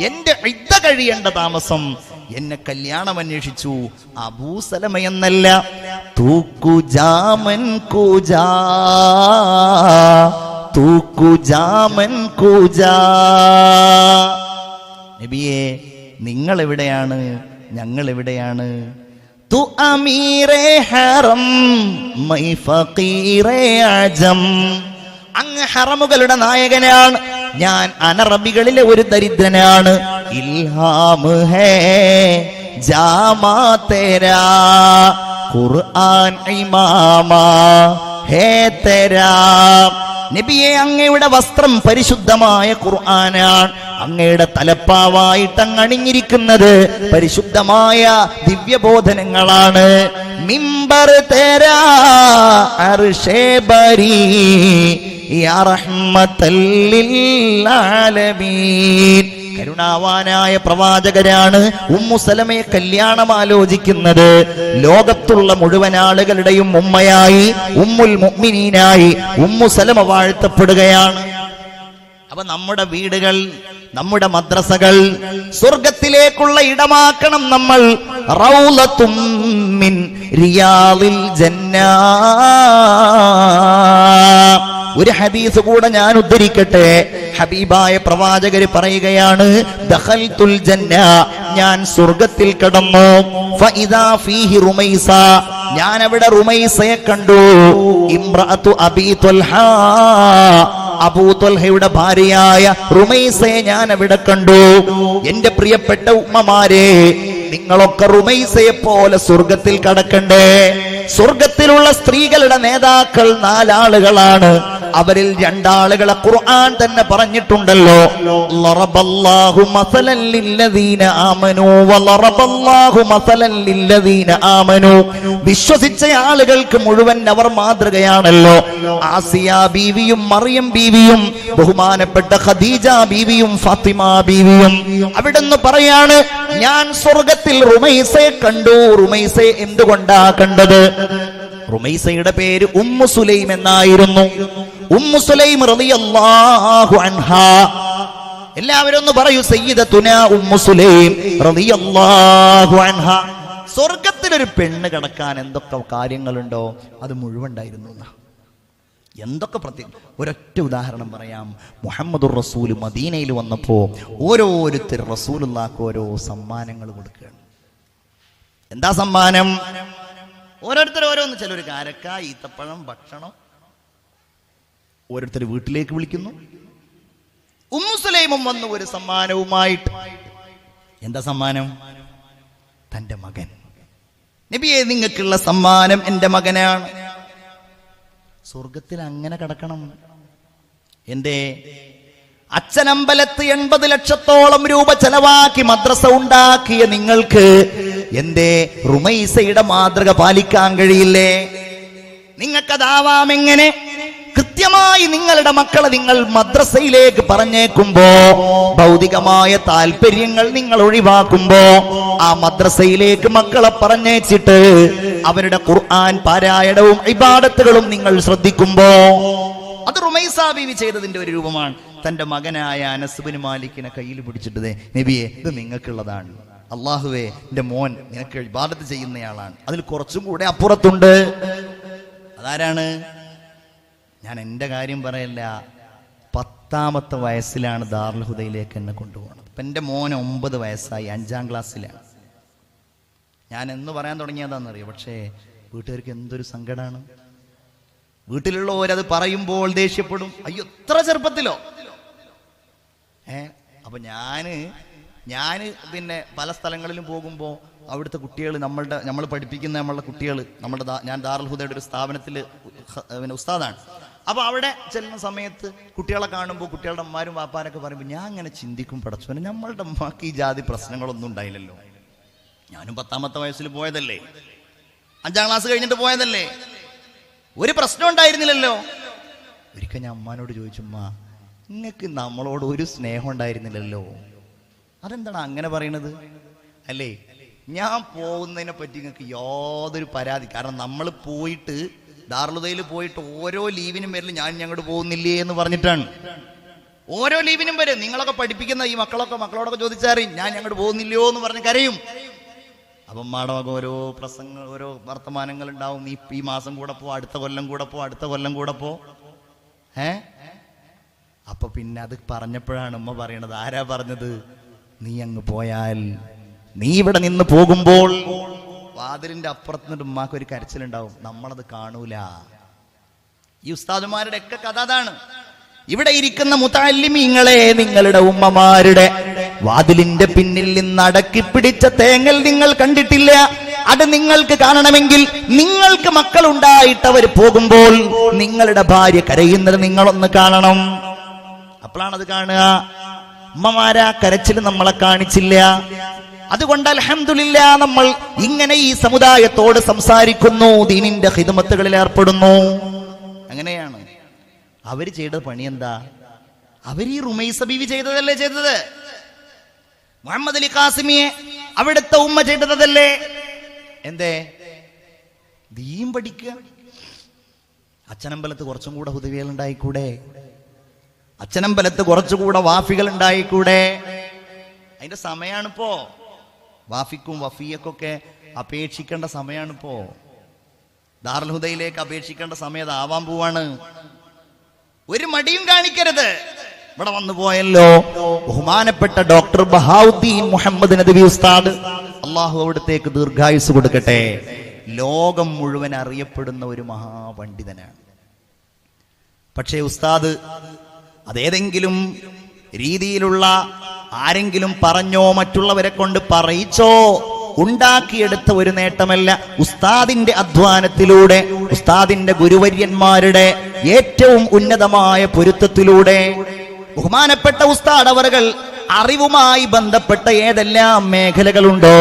എന്റെ ഇദ്ദ കഴിയേണ്ട താമസം എന്നെ കല്യാണം അന്വേഷിച്ചു. അബൂ സലമ എന്നല്ല, തൂക്കുജാമൻ കൂജാ തൂക്കുജാമൻ കൂജാ. നബിയേ, നിങ്ങൾ എവിടെയാണ്? ഞങ്ങൾ എവിടെയാണ്? തു അമീറേ ഹറം മൈ ഫഖീറേ അജം. അങ്ങ് ഹറമുകളുടെ നായകനാണ്, ഞാൻ അനറബികളിലെ ഒരു ദരിദ്രനാണ്. ഇൽഹാം ഹേ ജാമാ തേരാ ഖുർആൻ ഇമാമാ ഹേ തേരാ. നബിയെ, അങ്ങയുടെ വസ്ത്രം പരിശുദ്ധമായ ഖുർആനാണ്. അങ്ങയുടെ തലപ്പാവായിട്ട് അങ്ങ് അണിഞ്ഞിരിക്കുന്നത് പരിശുദ്ധമായ ദിവ്യബോധനങ്ങളാണ്. മിമ്പർ തേരാ അർശേ ബരി യാ റഹ്മത്തൽ ലിൽ ആലമീൻ. കരുണാവാനായ പ്രവാചകരാണ് ഉമ്മു സലമയെ കല്യാണം ആലോചിക്കുന്നത്. ലോകത്തുള്ള മുഴുവൻ ആളുകളുടെയും ഉമ്മയായി, ഉമ്മുൽ മുഅ്മിനീനായി ഉമ്മു സലമ വാഴ്ത്തപ്പെടുകയാണ്. അപ്പൊ നമ്മുടെ വീടുകൾ, നമ്മുടെ മദ്രസകൾ സ്വർഗത്തിലേക്കുള്ള ഇടമാക്കണം നമ്മൾ. റൗളത്തും മിൻ റിയാദിൽ ജന്നാ. ഒരു ഹദീസ് കൂടെ ഞാൻ ഉദ്ധരിക്കട്ടെ. ഹബീബായ പ്രവാചകര് പറയുകയാണ്, ദഖൽതുൽ ജന്ന, ഞാൻ സ്വർഗത്തിൽ കടന്നു. ഫഇദാ ഫീഹി റുമൈസ, ഞാൻ അവിടെ റുമൈസയെ കണ്ടു. ഇംറഅതു അബീ ത്വൽഹ, അബൂ ത്വൽഹയുടെ ഭാര്യയായ റുമൈസയെ ഞാൻ അവിടെ കണ്ടു. എന്റെ പ്രിയപ്പെട്ട ഉമ്മമാരെ, നിങ്ങളൊക്കെ റുമൈസയെ പോലെ സ്വർഗത്തിൽ കടക്കണ്ടേ? സ്വർഗത്തിലുള്ള സ്ത്രീകളുടെ നേതാക്കൾ 4 ആളുകളാണ്. അവരിൽ 2 ആളുകളെ ഖുർആൻ തന്നെ പറഞ്ഞിട്ടുണ്ടല്ലോ. ലറബല്ലാഹു മസലൻ ലില്ലദീന ആമനൂ വലറബല്ലാഹു മസലൻ ലില്ലദീന ആമനൂ. വിശ്വസിച്ച ആളുകൾക്ക് മുഴുവൻ അവർ മാതൃകയാണല്ലോ. ആസിയ ബീവിയും മറിയം ബീവിയും ബഹുമാനപ്പെട്ട ഖദീജ ബീവിയും ഫാത്തിമ ബീവിയും. അവിടുന്ന് പറയാണ്, ഞാൻ സ്വർഗത്തിൽ റുമൈസയെ കണ്ടു. റുമൈസയെ എന്തുകൊണ്ടാ കണ്ടത്? റുമൈസയുടെ പേര് ഉമ്മു സുലൈം എന്നായിരുന്നു. ഉമ്മു സുലൈം റളിയല്ലാഹു അൻഹാ. എല്ലാവരും ഒന്ന് പറയൂ, സയ്യിദത്തുനാ ഉമ്മു സുലൈം റളിയല്ലാഹു അൻഹാ. സ്വർഗത്തിലൊരു പെണ്ണ് കടക്കാൻ എന്തൊക്കെ കാര്യങ്ങളുണ്ടോ അത് മുഴുവൻ ഉണ്ടായിരുന്നു. എന്തൊക്കെ പ്രത്യേകം. ഒരൊറ്റ ഉദാഹരണം പറയാം. മുഹമ്മദുർ റസൂൽ മദീനയിൽ വന്നപ്പോൾ ഓരോരുത്തർ റസൂലുള്ളാഹിക്ക് ഓരോ സമ്മാനങ്ങൾ കൊടുക്കുകയാണ്. എന്താ സമ്മാനം? ഓരോരുത്തർ ഓരോന്ന്. ചിലർ കാരക്ക, ഈത്തപ്പഴം, ഭക്ഷണം. ഓരോരുത്തർ വീട്ടിലേക്ക് വിളിക്കുന്നു. ഉമ്മു സുലൈമും വന്നു ഒരു സമ്മാനവുമായിട്ട്. എന്താ സമ്മാനം? തന്റെ മകൻ. നബിയെ, നിങ്ങൾക്കുള്ള സമ്മാനം എന്റെ മകനാണ്. സ്വർഗത്തിൽ അങ്ങനെ കടക്കണം. എന്റെ അച്ഛനമ്പലത്ത് 80 ലക്ഷത്തോളം രൂപ ചെലവാക്കി മദ്രസ ഉണ്ടാക്കിയ നിങ്ങൾക്ക് എന്റെ റുമൈസയുടെ മാതൃക പാലിക്കാൻ കഴിയില്ലേ? നിങ്ങൾക്കതാവാം. എങ്ങനെ? കൃത്യമായി നിങ്ങളുടെ മക്കളെ നിങ്ങൾ മദ്രസയിലേക്ക് പറഞ്ഞേക്കുമ്പോ, ഭൗതികമായ താല്പര്യങ്ങൾ നിങ്ങൾ ഒഴിവാക്കുമ്പോ, ആ മദ്രസയിലേക്ക് മക്കളെ പറഞ്ഞേച്ചിട്ട് അവരുടെ ഖുർആൻ പാരായണവും ഇബാദത്തുകളും നിങ്ങൾ ശ്രദ്ധിക്കുമ്പോ, അത് റുമൈസ ബീവി ചെയ്തതിന്റെ ഒരു രൂപമാണ്. തന്റെ മകനായ അനസ് ബിൻ മാലിക്കിനെ കയ്യിൽ പിടിച്ചിട്ട്, നബിയെ, ഇത് നിങ്ങൾക്കുള്ളതാണ്. അള്ളാഹുവേ, എന്റെ മോൻ നിനക്ക് ഇബാദത്ത് ചെയ്യുന്നയാളാണ്. അതിൽ കുറച്ചും കൂടെ അപ്പുറത്തുണ്ട്. അതാരാണ്? ഞാൻ എൻ്റെ കാര്യം പറയല്ല. 10ാമത്തെ വയസ്സിലാണ് ദാറുൽ ഹുദയിലേക്ക് എന്നെ കൊണ്ടുപോകുന്നത്. ഇപ്പം എൻ്റെ മോന് 9 വയസ്സായി, 5ാം ക്ലാസ്സിലാണ്. ഞാൻ എന്ന് പറയാൻ തുടങ്ങിയതാണെന്നറിയോ? പക്ഷേ വീട്ടുകാർക്ക് എന്തൊരു സങ്കടമാണ്. വീട്ടിലുള്ളവരത് പറയുമ്പോൾ ദേഷ്യപ്പെടും. അയ്യോ, ഇത്ര ചെറുപ്പത്തിലോ? അപ്പൊ ഞാന് പിന്നെ പല സ്ഥലങ്ങളിലും പോകുമ്പോൾ അവിടുത്തെ കുട്ടികൾ, നമ്മൾ പഠിപ്പിക്കുന്ന നമ്മളുടെ കുട്ടികൾ, ഞാൻ ദാറുൽ ഹുദയുടെ ഒരു സ്ഥാപനത്തിൽ പിന്നെ ഉസ്താദാണ്. അപ്പൊ അവിടെ ചെല്ലുന്ന സമയത്ത് കുട്ടികളെ കാണുമ്പോൾ കുട്ടികളുടെ അമ്മമാരും വാപ്പാരൊക്കെ പറയുമ്പോൾ ഞാൻ അങ്ങനെ ചിന്തിക്കും, പടച്ചോനെ, നമ്മളുടെ അമ്മക്ക് ഈ ജാതി പ്രശ്നങ്ങളൊന്നും ഉണ്ടായില്ലല്ലോ. ഞാനും 10ാമത്തെ വയസ്സിൽ പോയതല്ലേ, 5ാം ക്ലാസ് കഴിഞ്ഞിട്ട് പോയതല്ലേ, ഒരു പ്രശ്നം ഉണ്ടായിരുന്നില്ലല്ലോ. ഒരിക്കൽ ഞാൻ അമ്മാനോട് ചോദിച്ചു, അമ്മ, നിങ്ങൾക്ക് നമ്മളോട് ഒരു സ്നേഹം ഉണ്ടായിരുന്നില്ലല്ലോ, അതെന്താണ് അങ്ങനെ പറയണത്? അല്ലേ, ഞാൻ പോകുന്നതിനെ പറ്റി നിങ്ങൾക്ക് യാതൊരു പരാതി. കാരണം നമ്മൾ പോയിട്ട് ദാറുൽ ഹുദയിൽ പോയിട്ട് ഓരോ ലീവിനും പേരിൽ ഞാൻ ഞങ്ങോട്ട് പോകുന്നില്ലേ എന്ന് പറഞ്ഞിട്ടാണ്. ഓരോ ലീവിനും വരും. നിങ്ങളൊക്കെ പഠിപ്പിക്കുന്ന ഈ മക്കളോടൊക്കെ ചോദിച്ചറിയും, ഞാൻ അങ്ങോട്ട് പോകുന്നില്ലയോ എന്ന് പറഞ്ഞ് കരയും. അപ്പം മാടമൊക്കെ ഓരോ പ്രസംഗങ്ങൾ, ഓരോ വർത്തമാനങ്ങൾ ഉണ്ടാവും. നീ ഈ മാസം കൂടെ പോ, അടുത്ത കൊല്ലം കൂടെ പോ. അപ്പൊ പിന്നെ അത് പറഞ്ഞപ്പോഴാണ് ഉമ്മ പറയണത്, ആരാ പറഞ്ഞത്? നീ അങ്ങ് പോയാൽ, നീ ഇവിടെ നിന്ന് പോകുമ്പോൾ വാതിലിന്റെ അപ്പുറത്ത് നിന്നിട്ട് ഉമ്മാക്ക് ഒരു കരച്ചിലുണ്ടാവും, നമ്മളത് കാണൂല. ഈ ഉസ്താദുമാരുടെ ഒക്കെ കഥ അതാണ്. ഇവിടെ ഇരിക്കുന്ന മുതഅല്ലിമീങ്ങളെ, നിങ്ങളുടെ ഉമ്മമാരുടെ വാതിലിന്റെ പിന്നിൽ നിന്ന് അടക്കിപ്പിടിച്ച തേങ്ങൽ നിങ്ങൾ കണ്ടിട്ടില്ല. അത് നിങ്ങൾക്ക് കാണണമെങ്കിൽ നിങ്ങൾക്ക് മക്കളുണ്ടായിട്ട് അവർ പോകുമ്പോൾ നിങ്ങളുടെ ഭാര്യ കരയുന്നത് നിങ്ങളൊന്ന് കാണണം. അപ്പോഴാണത് കാണുക. ഉമ്മമാരാ കരച്ചിൽ നമ്മളെ കാണിച്ചില്ല. അതുകൊണ്ട് അൽഹംദുലില്ലാ നമ്മൾ ഇങ്ങനെ ഈ സമുദായത്തോട് സംസാരിക്കുന്നു, ദീനിന്റെ ഖിദ്മത്തുകളിൽ ഏർപ്പെടുന്നു. അങ്ങനെയാണ് അവര് ചെയ്ത പണി. എന്താ? അവർ ഈ റുമൈസ ബീവി ചെയ്തതല്ലേ ചെയ്തത്? മുഹമ്മദ് അലി ഖാസിമിയെ അവിടുത്തെ ഉമ്മ ചെയ്തതല്ലേ? എന്തേ? ദീൻ പഠിക്കുക. അച്ഛനമ്പലത്ത് കുറച്ചും കൂടെ ഹുദവികൾ ഉണ്ടായിക്കൂടെ? അച്ഛനമ്പലത്ത് കുറച്ചുകൂടെ വാഫികൾ ഉണ്ടായിക്കൂടെ? അതിന്റെ സമയാണിപ്പോ. വാഫിക്കും വഫിയക്കൊക്കെ അപേക്ഷിക്കേണ്ട സമയാണിപ്പോ. ദാറുൽ ഹുദയിലേക്ക് അപേക്ഷിക്കേണ്ട സമയം ആവാൻ പോവാണ്. ഒരു മടിയും കാണിക്കരുത്. ഇവിടെ വന്നു പോയല്ലോ ബഹുമാനപ്പെട്ട ഡോക്ടർ ബഹാവുദ്ദീൻ മുഹമ്മദ് നദവി ഉസ്താദ്, അള്ളാഹു അവിടത്തേക്ക് ദീർഘായുസ് കൊടുക്കട്ടെ. ലോകം മുഴുവൻ അറിയപ്പെടുന്ന ഒരു മഹാപണ്ഡിതനാണ്. പക്ഷേ ഉസ്താദ് അതേതെങ്കിലും രീതിയിലുള്ള ആരെങ്കിലും പറഞ്ഞോ മറ്റുള്ളവരെ കൊണ്ട് പറയിച്ചോ ഉണ്ടാക്കിയെടുത്ത ഒരു നേട്ടമല്ല. ഉസ്താദിന്റെ അധ്വാനത്തിലൂടെ, ഉസ്താദിന്റെ ഗുരുവര്യന്മാരുടെ ഏറ്റവും ഉന്നതമായ പൊരുത്തത്തിലൂടെ ബഹുമാനപ്പെട്ട ഉസ്താദ് അവറുകൾ അറിവുമായി ബന്ധപ്പെട്ട ഏതെല്ലാം മേഖലകളുണ്ടോ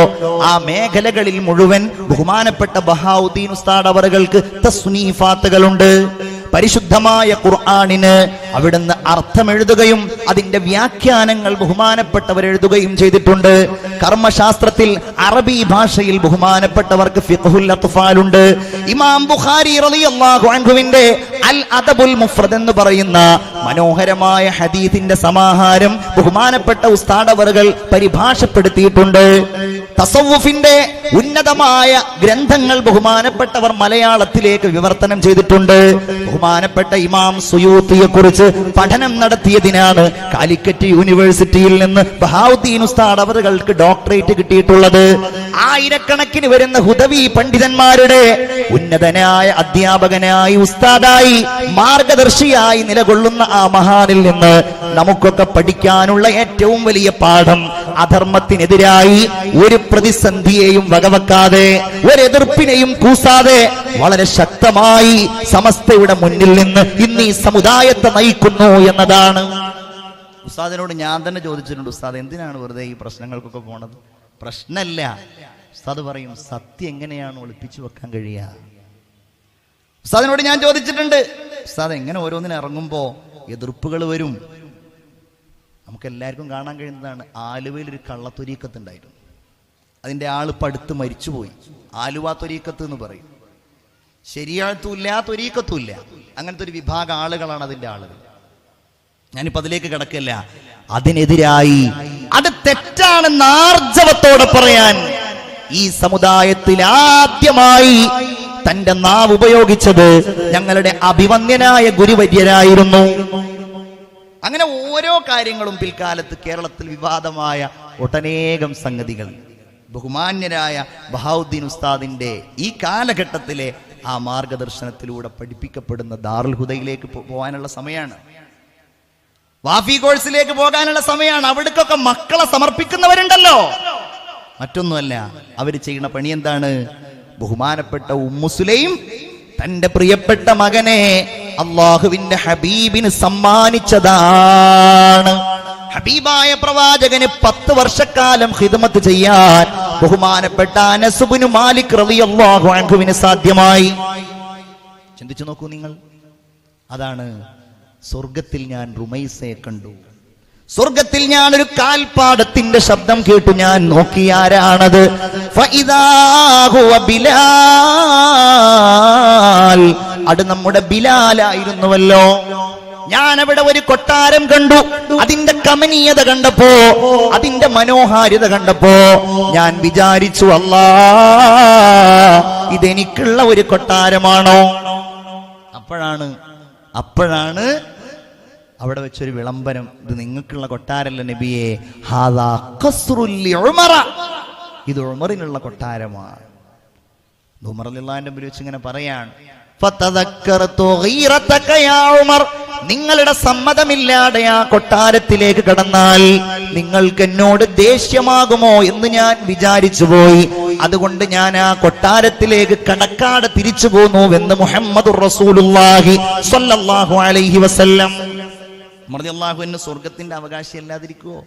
ആ മേഖലകളിൽ മുഴുവൻ ബഹുമാനപ്പെട്ട ബഹാവുദ്ദീൻ ഉസ്താദ് അവറുകൾക്ക് തസ്നീഫാത്തുകളുണ്ട്. പരിശുദ്ധമായ ഖുർആനിന് അവിടുന്ന് അർത്ഥമെഴുതുകയും അതിന്റെ വ്യാഖ്യാനങ്ങൾ ബഹുമാനപ്പെട്ടവർ എഴുതുകയും ചെയ്തിട്ടുണ്ട്. കർമ്മശാസ്ത്രത്തിൽ അറബി ഭാഷയിൽ ബഹുമാനപ്പെട്ടവർക്ക് ഫിഖ്ഹുൽ അത്ഫാലുണ്ട്. ഇമാം ബുഖാരി റളിയല്ലാഹു അൻഹുവിന്റെ അൽ അദബുൽ മുഫ്രദ് എന്ന് പറയുന്ന മനോഹരമായ ഹദീസിന്റെ സമാഹാരം ബഹുമാനപ്പെട്ട ഉസ്താദ് അവറുകൾ പരിഭാഷപ്പെടുത്തിയിട്ടുണ്ട്. തസവ്വുഫിന്റെ ഉന്നതമായ ഗ്രന്ഥങ്ങൾ ബഹുമാനപ്പെട്ടവർ മലയാളത്തിലേക്ക് വിവർത്തനം ചെയ്തിട്ടുണ്ട്. ബഹുമാനപ്പെട്ട ഇമാം സുയൂത്തിയെ കുറിച്ച് പഠനം നടത്തിയതിനാണ് കാലിക്കറ്റ് യൂണിവേഴ്സിറ്റിയിൽ നിന്ന് ബഹാവുദ്ദീൻ ഉസ്താദ് അവറുകൾക്ക് ഡോക്ടറേറ്റ് കിട്ടിയിട്ടുള്ളത്. ആയിരക്കണക്കിന് വരുന്ന ഹുദവി പണ്ഡിതന്മാരുടെ ഉന്നതനായ അധ്യാപകനായി, ഉസ്താദായി, മാർഗദർശിയായി നിലകൊള്ളുന്ന ആ മഹാനിൽ നിന്ന് നമുക്കൊക്കെ പഠിക്കാനുള്ള ഏറ്റവും വലിയ പാഠം, അധർമ്മത്തിനെതിരായി ഒരു പ്രതിസന്ധിയെയും വകവെക്കാതെ, ഒരു എതിർപ്പിനെയും കൂസാതെ വളരെ ശക്തമായി സമസ്തയുടെ മുന്നിൽ നിന്ന് ഇന്ന് ഈ സമുദായത്തെ നയിക്കുന്നു എന്നതാണ്. ഉസ്താദിനോട് ഞാൻ തന്നെ ചോദിച്ചിട്ടുണ്ട്, ഉസ്താദ് എന്തിനാണ് വെറുതെ ഈ പ്രശ്നങ്ങൾക്കൊക്കെ പോണത്? പ്രശ്നമല്ല. ഉസ്താദ് പറയും, സത്യം എങ്ങനെയാണ് ഒളിപ്പിച്ചു വെക്കാൻ കഴിയുക? ഉസ്താദിനോട് ഞാൻ ചോദിച്ചിട്ടുണ്ട്, ഉസ്താദ് എങ്ങനെ ഓരോന്നിനും ഇറങ്ങുമ്പോ എതിർപ്പുകൾ വരും? നമുക്ക് എല്ലാവർക്കും കാണാൻ കഴിയുന്നതാണ്. ആലുവയിൽ ഒരു കള്ളത്തൊരീക്കത്ത് ഉണ്ടായിരുന്നു. അതിന്റെ ആള് പടുത്ത് മരിച്ചുപോയി. ആലുവ തൊരീക്കത്ത് എന്ന് പറയും. ശരിയാത്തുമില്ല, തൊരീക്കത്തുമില്ല. അങ്ങനത്തെ ഒരു വിഭാഗം ആളുകളാണ് അതിന്റെ ആളുകൾ. ഞാനിപ്പോ അതിലേക്ക് കിടക്കില്ല. അതിനെതിരായി അത് തെറ്റാണെന്ന് ആർജവത്തോടെ പറയാൻ ഈ സമുദായത്തിൽ ആദ്യമായി തന്റെ നാവ് ഉപയോഗിച്ചത് ഞങ്ങളുടെ അഭിവന്ദ്യനായ ഗുരുവര്യരായിരുന്നു. അങ്ങനെ ഓരോ കാര്യങ്ങളും പിൽക്കാലത്ത് കേരളത്തിൽ വിവാദമായ ഒട്ടനേകം സംഗതികൾ ബഹുമാന്യരായ ബഹാവുദ്ദീൻ ഉസ്താദിന്റെ ഈ കാലഘട്ടത്തിലെ ആ മാർഗദർശനത്തിലൂടെ പഠിപ്പിക്കപ്പെടുന്ന ദാറുൽ ഹുദയിലേക്ക് പോകാനുള്ള സമയമാണ്. വാഫി കോഴ്സിലേക്ക് പോകാനുള്ള സമയമാണ്. അവിടേക്കൊക്കെ മക്കളെ സമർപ്പിക്കുന്നവരുണ്ടല്ലോ. മറ്റൊന്നുമല്ല, അവര് ചെയ്യുന്ന പണി എന്താണ്? ബഹുമാനപ്പെട്ട ഉമ്മു സുലൈം തന്റെ പ്രിയപ്പെട്ട മകനെ അള്ളാഹുവിന്റെ ഹബീബിന് സമ്മാനിച്ചതാണ്. ഹബീബായ പ്രവാചകന് 10 വർഷക്കാലം ഖിദ്മത്ത് ചെയ്യാൻ ബഹുമാനപ്പെട്ട അനസ് ഇബ്നു മാലിക് റളിയല്ലാഹു അൻഹുവിന് സാധ്യമായി. ചിന്തിച്ചു നോക്കൂ നിങ്ങൾ. അതാണ് സ്വർഗത്തിൽ ഞാൻ റുമൈസയെ കണ്ടു. സ്വർഗത്തിൽ ഞാൻ ഒരു കാൽപാദത്തിന്റെ ശബ്ദം കേട്ടു. ഞാൻ നോക്കി, ആരാണത്? ഫഇദാ ഹുവ ബിലാൽ. അത് നമ്മുടെ ബിലാലായിരുന്നുവല്ലോ. ഞാൻ അവിടെ ഒരു കൊട്ടാരം കണ്ടു. അതിന്റെ കമനീയത കണ്ടപ്പോ, അതിന്റെ മനോഹാരിത കണ്ടപ്പോ ഞാൻ വിചാരിച്ചു, അല്ലാ, ഇതെനിക്കുള്ള ഒരു കൊട്ടാരമാണോ? അപ്പോഴാണ് അവിടെ വെച്ചൊരു വിളംബരം, ഇത് നിങ്ങൾക്കുള്ള കൊട്ടാരല്ല നബിയെ, ഹാദാ ഖസ്റുൽ ഉമറ, ഇത് ഉമറിനുള്ള കൊട്ടാരമാണ്. ഉമർ റളിയല്ലാഹു അൻഹു വെച്ച് ഇങ്ങനെ പറയാണ്, ഫതദക്കറതു ഗീറതക യാ ഉമർ, നിങ്ങളുടെ സമ്മതമില്ലാതെ ആ കൊട്ടാരത്തിലേക്ക് കടന്നാൽ നിങ്ങൾക്ക് എന്നോട് ദേഷ്യമാകുമോ എന്ന് ഞാൻ വിചാരിച്ചു പോയി. അതുകൊണ്ട് ഞാൻ ആ കൊട്ടാരത്തിലേക്ക് കടക്കാതെ തിരിച്ചു പോന്നുവെന്ന് മുഹമ്മദുർ റസൂലുള്ളാഹി സ്വല്ലല്ലാഹു അലൈഹി വസല്ലം. ഉമർ റളിയല്ലാഹു അൻഹു സ്വർഗ്ഗത്തിന്റെ അവകാശി അല്ലാതിരിക്കുവോ?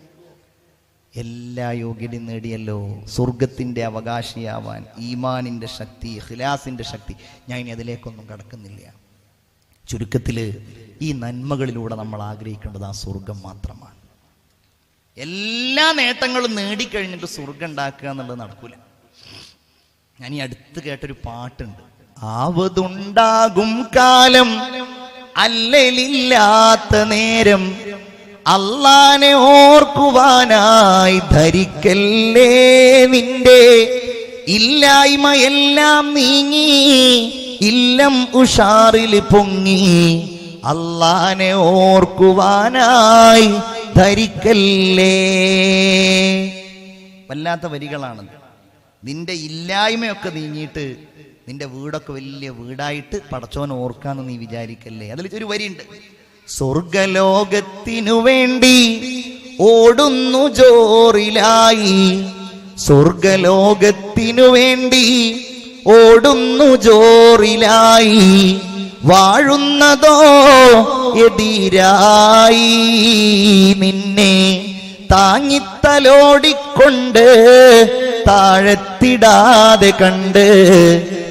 എല്ലാ യോഗ്യതയും നേടിയല്ലോ സ്വർഗത്തിന്റെ അവകാശിയാവാൻ. ഈമാനിന്റെ ശക്തി, ഇഖ്ലാസിന്റെ ശക്തി. ഞാൻ ഇനി അതിലേക്കൊന്നും കടക്കുന്നില്ല. ചുരുക്കത്തില് ഈ നന്മകളിലൂടെ നമ്മൾ ആഗ്രഹിക്കേണ്ടത് ആ സ്വർഗം മാത്രമാണ്. എല്ലാ നേട്ടങ്ങളും നേടിക്കഴിഞ്ഞിട്ട് സ്വർഗം ഉണ്ടാക്കുക എന്നുള്ളത് നടക്കൂല. ഞാൻ ഈ അടുത്ത് കേട്ടൊരു പാട്ടുണ്ട്, ആവതുണ്ടാകും കാലം അല്ലലില്ലാത്ത നേരം അല്ലാനെ ഓർക്കുവാനായി ധരിക്കല്ലേ നിന്റെ ഇല്ലായ്മയെല്ലാം നീങ്ങി ഇല്ലം ഉഷാറിൽ പൊങ്ങി അല്ലാനെ ഓർക്കുവാനായി ധരിക്കല്ലേ. വല്ലാത്ത വരികളാണത്. നിന്റെ ഇല്ലായ്മയൊക്കെ നീങ്ങിയിട്ട് നിന്റെ വീടൊക്കെ വലിയ വീടായിട്ട് പടച്ചോൻ ഓർക്കാന്ന് നീ വിചാരിക്കല്ലേ. അതിൽ ഒരു വരിയുണ്ട്, സ്വർഗലോകത്തിനു വേണ്ടി ഓടുന്നു ജോറിലായി, സ്വർഗലോകത്തിനു വേണ്ടി ഓടുന്നു ജോറിലായി, വാഴുന്നതോ എതിരായി, നിന്നെ താങ്ങിത്തലോടിക്കൊണ്ട് താഴത്തിടാതെ കണ്ട്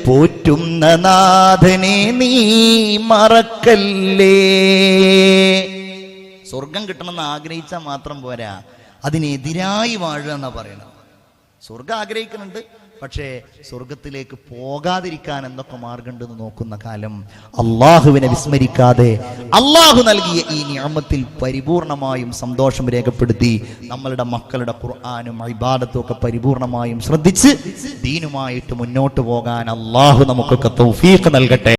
പോറ്റുന്ന നാഥനെ നീ മറക്കല്ലേ. സ്വർഗം കിട്ടണമെന്ന് ആഗ്രഹിച്ചാൽ മാത്രം പോരാ, അതിനെതിരായി വാഴുക എന്നാ പറയണത്. സ്വർഗം ആഗ്രഹിക്കുന്നുണ്ട്, പക്ഷേ സ്വർഗത്തിലേക്ക് പോകാതിരിക്കാൻ എന്തൊക്കെ മാർഗമുണ്ടെന്ന് നോക്കുന്ന കാലം അള്ളാഹുവിനെ വിസ്മരിക്കാതെ അള്ളാഹു നൽകിയ ഈ നിഅമത്തിൽ പരിപൂർണമായും സന്തോഷം രേഖപ്പെടുത്തി നമ്മളുടെ മക്കളുടെ ഖുർആനും ഇബാദത്തും ഒക്കെ പരിപൂർണമായും ശ്രദ്ധിച്ച് ദീനുമായിട്ട് മുന്നോട്ട് പോകാൻ അള്ളാഹു നമുക്കൊക്കെ തൗഫീഖ് നൽകട്ടെ.